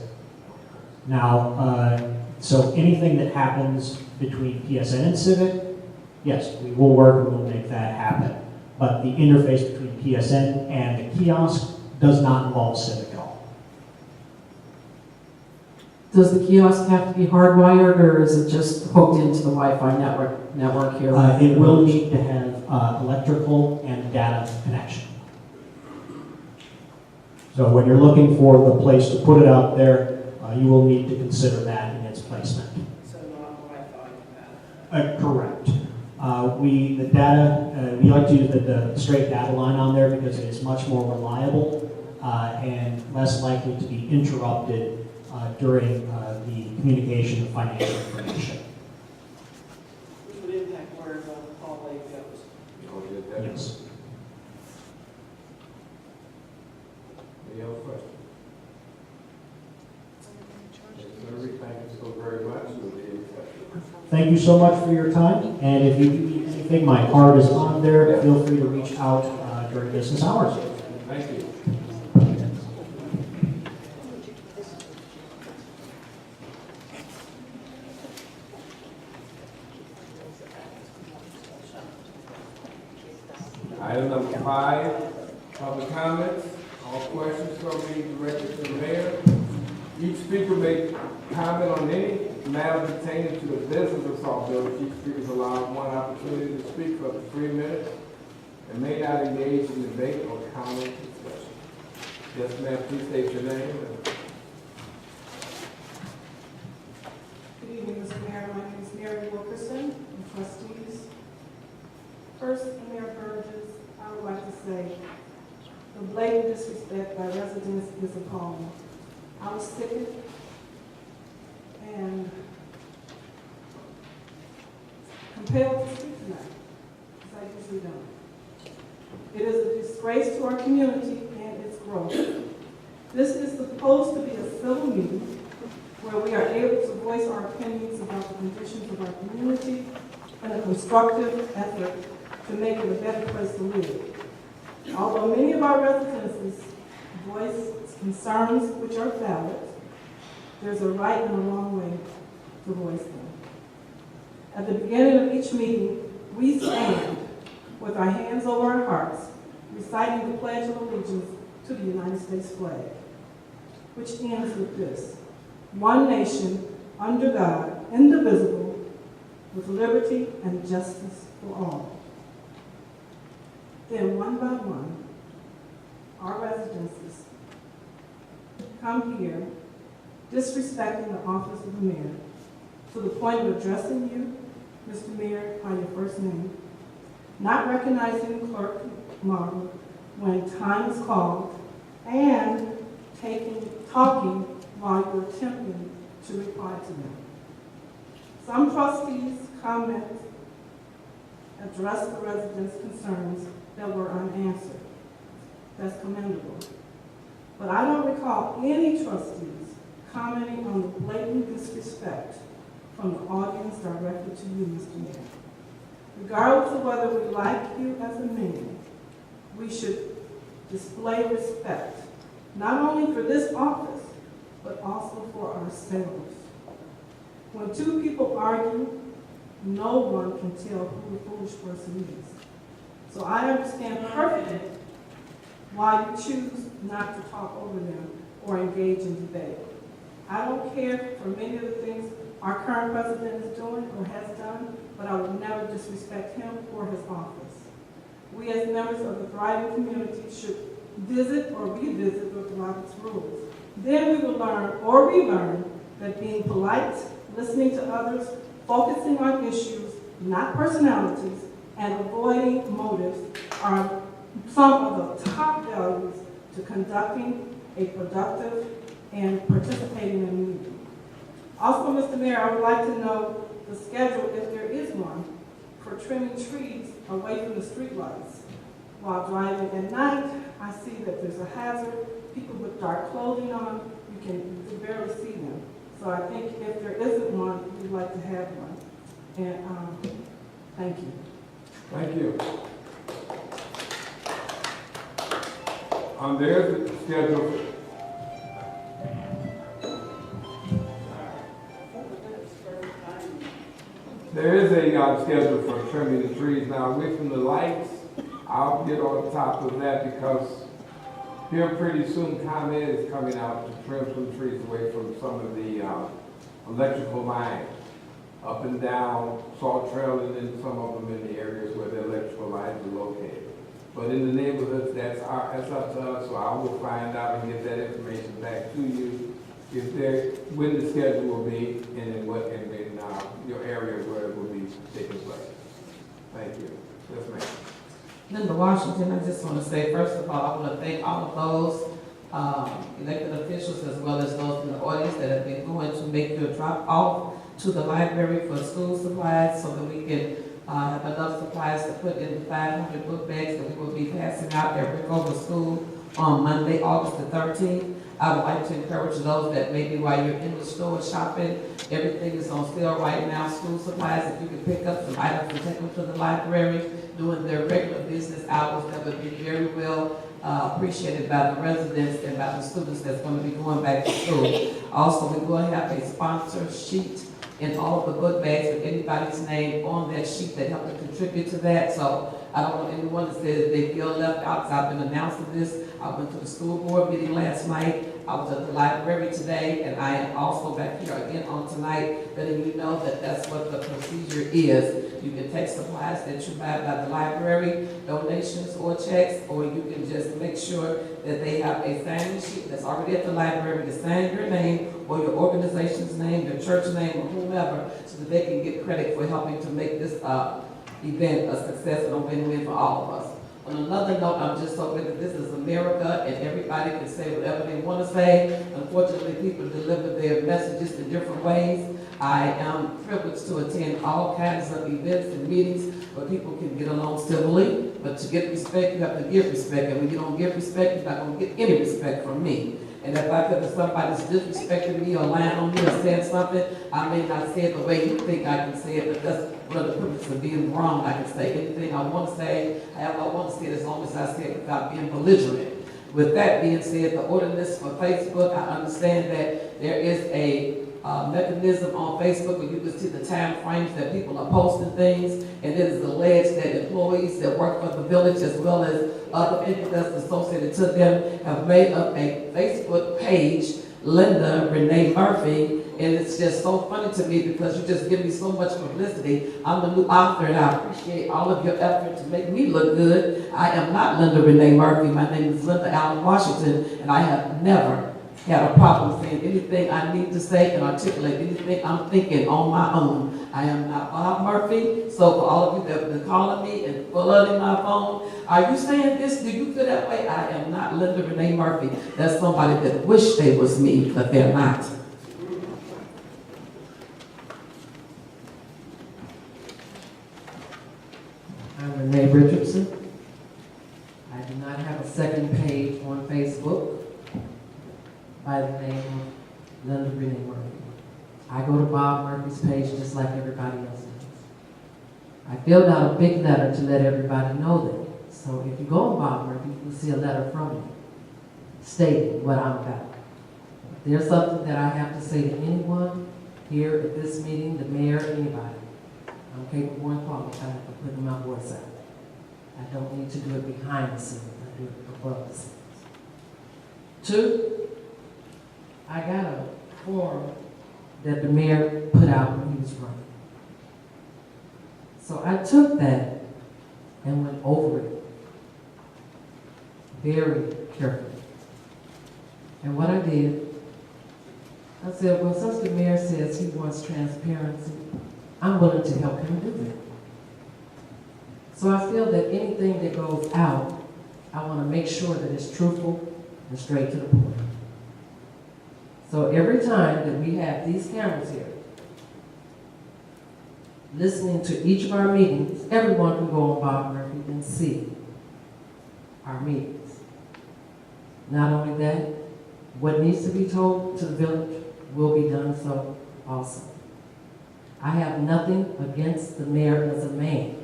Now, so anything that happens between PSN and Civic, yes, we will work and we'll make that happen. But the interface between PSN and the kiosk does not involve Civic at all. Does the kiosk have to be hardwired, or is it just hooked into the Wi-Fi network here? It will need to have electrical and data connection. So when you're looking for the place to put it out there, you will need to consider that in its placement. So not Wi-Fi? Correct. We like to use the straight data line on there because it is much more reliable and less likely to be interrupted during the communication of financial information. Which would impact where the hallway goes. Yes. Any other questions? Thank you so very much. We'll be in touch. Thank you so much for your time, and if you need anything, my card is on there. Feel free to reach out during business hours. Thank you. Item number 5, public comments. All questions shall be directed to the mayor. Each speaker may comment on any matter pertaining to the business of Sauk Village. Each speaker is allowed one opportunity to speak for up to 3 minutes and may not engage in debate or comment discussion. Yes, ma'am, please state your name. Good evening, Mr. Mayor. My name is Mary Wilkerson, and trustees. First, Mayor Burgess, I would like to say the blatant disrespect by residents is appalling. I was sickened and compelled to speak tonight, because I usually don't. It is a disgrace to our community and its growth. This is supposed to be a civil meeting where we are able to voice our opinions about the conditions of our community in a constructive effort to make it a better place to live. Although many of our residents voice concerns which are valid, there's a right and a wrong way to voice them. At the beginning of each meeting, we stand with our hands over our hearts, reciting the Pledge of Allegiance to the United States flag, which ends with this: one nation, under God, indivisible, with liberty and justice for all. Then, one by one, our residences come here disrespecting the office of the mayor to the point of addressing you, Mr. Mayor, by your first name, not recognizing Clerk Martin when time is called, and talking while you're attempting to reply to them. Some trustees' comments addressed the residents' concerns that were unanswered. That's commendable. But I don't recall any trustees commenting on the blatant disrespect from the audience directed to you, Mr. Mayor. Regardless of whether we like you as a mayor, we should display respect, not only for this office, but also for ourselves. When two people argue, no one can tell who the foolish person is. So I understand perfectly why you choose not to talk over them or engage in debate. I don't care for many of the things our current president is doing or has done, but I would never disrespect him or his office. We as members of the thriving community should visit or revisit the Robert's rules. Then we will learn or relearn that being polite, listening to others, focusing on issues, not personalities, and avoiding motives are some of the top values to conducting a productive and participating in a meeting. Also, Mr. Mayor, I would like to know the schedule, if there is one, for trimming trees away from the streetlights. While driving at night, I see that there's a hazard. People with dark clothing on, you can barely see them. So I think if there isn't one, we'd like to have one. And thank you. Thank you. There's a schedule. There is a schedule for trimming the trees. Now, away from the lights, I'll get on top of that because here pretty soon ComEd is coming out to trim some trees away from some of the electrical lines up and down Sauk Trail and then some of them in the areas where the electrical lines are located. But in the neighborhoods, that's up to us, so I will find out and get that information back to you when the schedule will be and in your area where it will be taking place. Thank you. Yes, ma'am. Linda Washington, I just want to say, first of all, I want to thank all of those elected officials as well as those in the audience that have been going to make your drop off to the library for school supplies so that we can have enough supplies to put in the 500 book bags that we will be passing out at Rickover School on Monday, August the 13th. I would like to encourage those that maybe while you're in the store shopping, everything is on sale right now, school supplies, if you can pick up some items and take them to the library during their regular business hours, that would be very well appreciated by the residents and by the students that's going to be going back to school. Also, we're going to have a sponsor sheet in all of the book bags with anybody's name on that sheet that helped to contribute to that. So I don't want anyone to say that they feel left out, because I've been announcing this. I went to the school board meeting last night. I was at the library today, and I am also back here again on tonight, letting you know that that's what the procedure is. You can take supplies that you buy by the library, donations or checks, or you can just make sure that they have a sign-in sheet that's already at the library to sign your name or your organization's name, your church name, or whomever, so that they can get credit for helping to make this event a success and a win-win for all of us. On another note, I'm just so glad that this is America and everybody can say whatever they want to say. Unfortunately, people deliver their messages in different ways. I am privileged to attend all kinds of events and meetings where people can get along civilly, but to get respect, you have to give respect. And when you don't give respect, you're not going to get any respect from me. And if I feel that somebody's disrespecting me or lying on me or saying something, I may not say it the way you think I can say it, but that's one of the purposes of being wrong. I can say anything I want to say, however I want to say it, as long as I say it without being belligerent. With that being said, the ordinance for Facebook, I understand that there is a mechanism on Facebook where you can see the time frames that people are posting things, and it is alleged that employees that work for the village as well as other entities associated to them have made up a Facebook page, Linda Renee Murphy, and it's just so funny to me because you just give me so much publicity. I'm the new author and I appreciate all of your effort to make me look good. I am not Linda Renee Murphy. My name is Linda Allen Washington, and I have never had a problem saying anything I need to say and articulate anything I'm thinking on my own. I am not Bob Murphy, so for all of you that have been calling me and flooding my phone, are you saying this? Do you feel that way? I am not Linda Renee Murphy. That's somebody that wish they was me, but they're not. I'm Renee Richardson. I do not have a second page on Facebook by the name of Linda Renee Murphy. I go to Bob Murphy's page just like everybody else does. I filled out a big letter to let everybody know that. So if you go on Bob Murphy, you can see a letter from me stating what I'm about. If there's something that I have to say to anyone here at this meeting, the mayor, anybody, I'm capable and qualified for putting my voice out. I don't need to do it behind the scenes, I do it above the scenes. 2, I got a form that the mayor put out when he was running. So I took that and went over it very carefully. And what I did, I said, well, since the mayor says he wants transparency, I'm willing to help him do that. So I feel that anything that goes out, I want to make sure that it's truthful and straight to the point. So every time that we have these cameras here, listening to each of our meetings, everyone can go on Bob Murphy and see our meetings. Not only that, what needs to be told to the village will be done so also. I have nothing against the mayor as a man.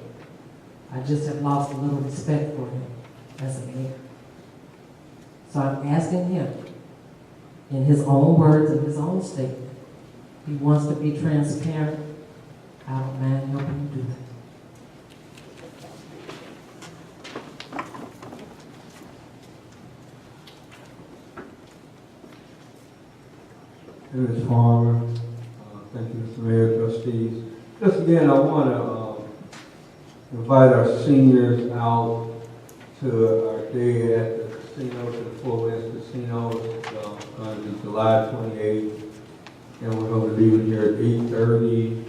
I just have lost a little respect for him as a mayor. So I'm asking him, in his own words and his own statement, he wants to be transparent. I don't mind helping him do that. Ms. Farmer, thank you, Mr. Mayor, trustees. Just again, I want to invite our seniors out to our day at the casino, to the Four Winds Casino. It's going to be July 28th, and we're going to be leaving here at 8:30,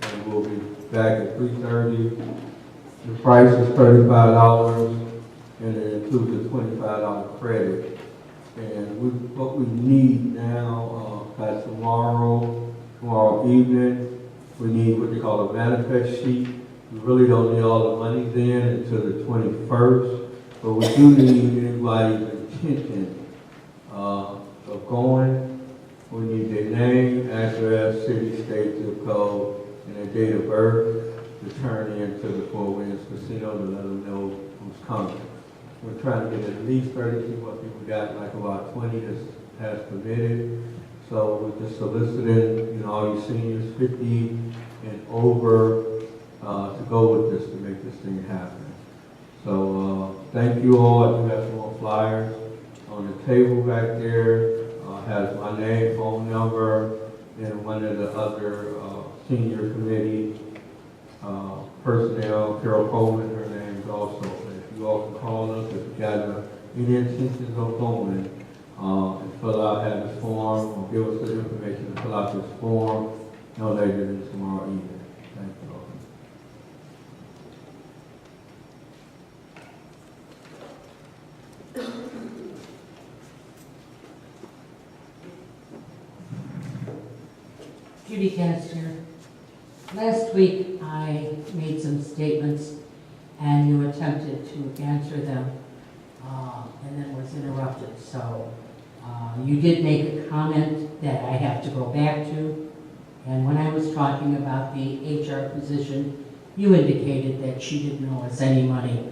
and we'll be back at 3:30. The price is $35, and it includes a $25 credit. And what we need now, by tomorrow evening, we need what they call a manifest sheet. We really don't need all the money then until the 21st, but we do need anybody's intention of going. We need their name, address, city, state, zip code, and their date of birth to turn in to the Four Winds Casino to let them know who's coming. We're trying to get at least 30 people. I think we got like about 20 that has committed. So we're just soliciting, all you seniors, 50 and over, to go with this, to make this thing happen. So thank you all. I do have some more flyers on the table back there. Has my name, phone number, and one of the other senior committee personnel, Carol Coleman, her name is also. If you all can call us if you got any intentions of going, and fill out, have this form, or give us the information to fill out this form no later than tomorrow evening. Thank you all. Judy Canister. Last week I made some statements and you attempted to answer them and then was interrupted. So you did make a comment that I have to go back to. And when I was talking about the HR position, you indicated that she didn't owe us any money.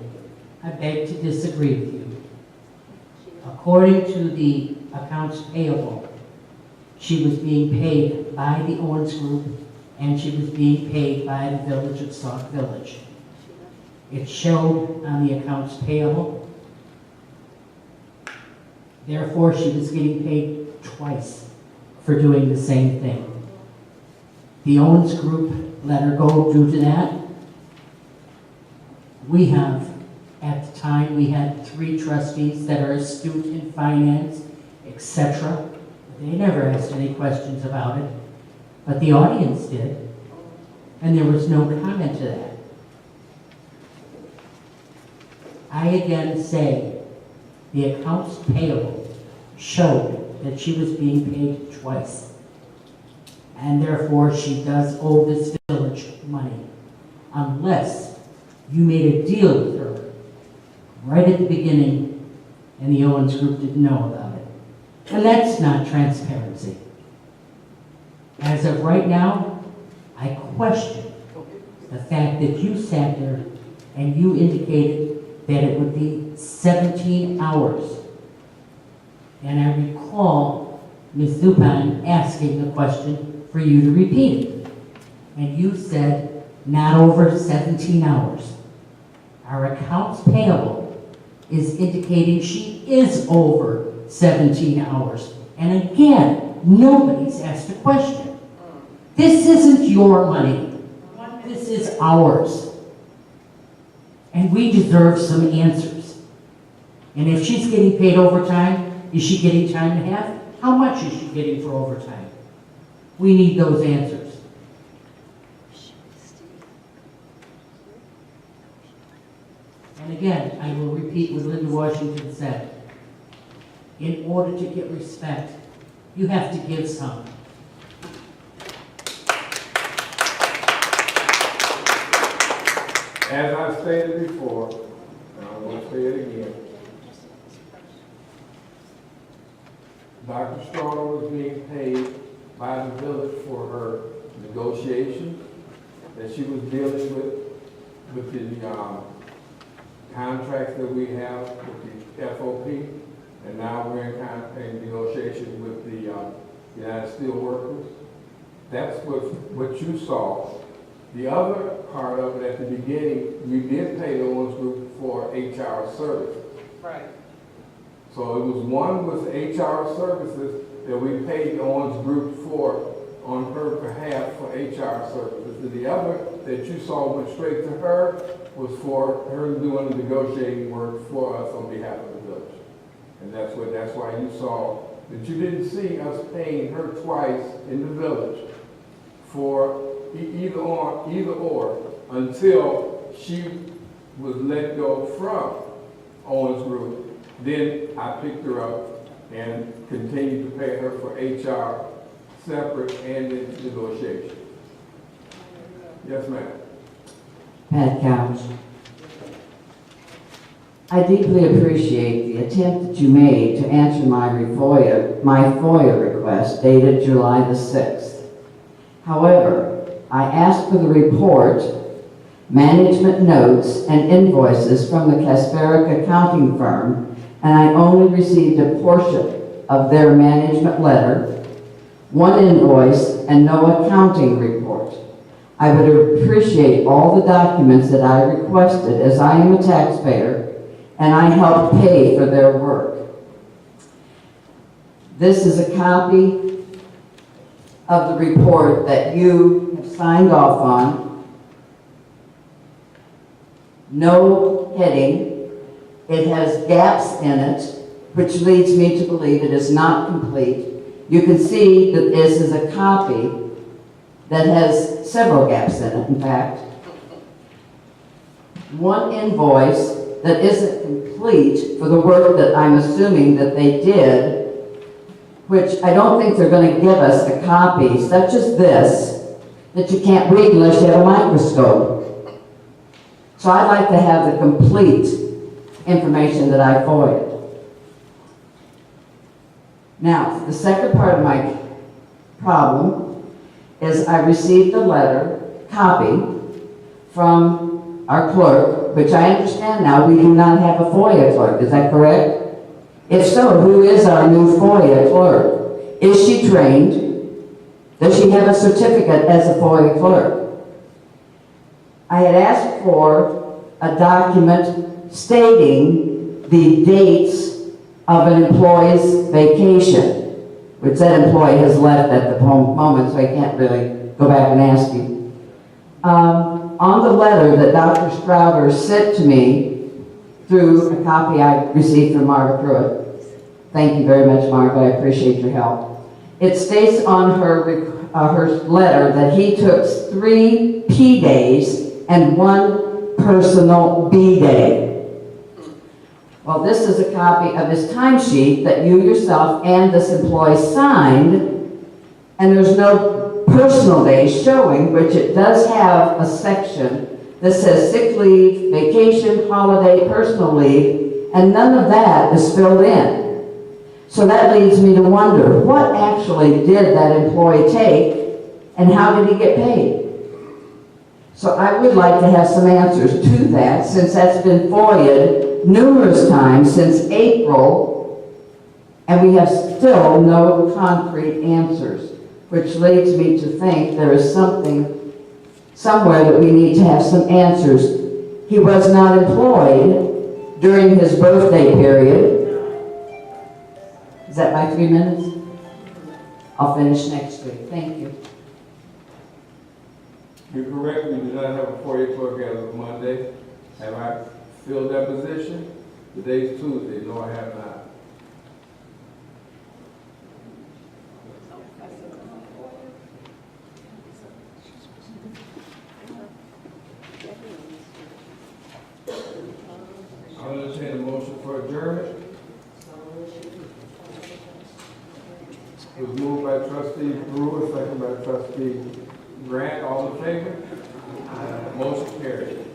I beg to disagree with you. According to the accounts payable She was being paid by the Owens Group, and she was being paid by the village of Sauk Village. It showed on the accounts payable. Therefore, she was getting paid twice for doing the same thing. The Owens Group let her go due to that. We have, at the time, we had 3 trustees that are astute in finance, etc. They never asked any questions about it, but the audience did, and there was no comment to that. I again say, the accounts payable showed that she was being paid twice, and therefore she does owe this village money, unless you made a deal with her right at the beginning and the Owens Group didn't know about it. And that's not transparency. As of right now, I question the fact that you sat there and you indicated that it would be 17 hours. And I recall Ms. Zupan asking the question for you to repeat it. And you said, not over 17 hours. Our accounts payable is indicating she is over 17 hours. And again, nobody's asked a question. This isn't your money. This is ours. And we deserve some answers. And if she's getting paid overtime, is she getting time and a half? How much is she getting for overtime? We need those answers. And again, I will repeat what Linda Washington said. In order to get respect, you have to give some. As I stated before, and I want to say it again, Dr. Strong was being paid by the village for her negotiations that she was dealing with the contracts that we have with the FOP, and now we're in negotiation with the United Steelworkers. That's what you saw. The other part of it, at the beginning, we did pay the Owens Group for HR services. Right. So it was one with HR services that we paid the Owens Group for on her behalf for HR services. And the other that you saw went straight to her was for her doing the negotiating work for us on behalf of the village. And that's why you saw that you didn't see us paying her twice in the village for either or until she was let go from Owens Group. Then I picked her up and continued to pay her for HR separate and in negotiation. Yes, ma'am. Pat Couch. I deeply appreciate the attempt that you made to answer my FOIA request dated July the 6th. However, I asked for the report, management notes, and invoices from the Kasperic accounting firm, and I only received a portion of their management letter, one invoice, and no accounting report. I would appreciate all the documents that I requested, as I am a taxpayer and I helped pay for their work. This is a copy of the report that you have signed off on. No heading. It has gaps in it, which leads me to believe it is not complete. You can see that this is a copy that has several gaps in it, in fact. One invoice that isn't complete for the work that I'm assuming that they did, which I don't think they're going to give us a copy such as this that you can't read unless you have a microscope. So I'd like to have the complete information that I FOIA'd. Now, the second part of my problem is I received a letter, copy, from our clerk, which I understand now we do not have a FOIA clerk. Is that correct? If so, who is our new FOIA clerk? Is she trained? Does she have a certificate as a FOIA clerk? I had asked for a document stating the dates of an employee's vacation, which that employee has left at the moment, so I can't really go back and ask you. On the letter that Dr. Strouder sent to me through a copy I received from Margaret Pruitt, thank you very much, Margaret, I appreciate your help. It states on her letter that he took 3 P days and 1 personal B day. Well, this is a copy of his timesheet that you yourself and this employee signed, and there's no personal days showing, which it does have a section that says sick leave, vacation, holiday, personal leave, and none of that is filled in. So that leads me to wonder, what actually did that employee take, and how did he get paid? So I would like to have some answers to that, since that's been FOIA'd numerous times since April, and we have still no concrete answers, which leads me to think there is something somewhere that we need to have some answers. He was not employed during his birthday period. Is that my 3 minutes? I'll finish next week. Thank you. You're correct, we do not have a FOIA clerk as of Monday. Have I filled that position? Today's Tuesday, no, I have not. I'll entertain a motion for adjournment. It was moved by trustee Brewer, second by trustee Grant. All in favor? Motion carried.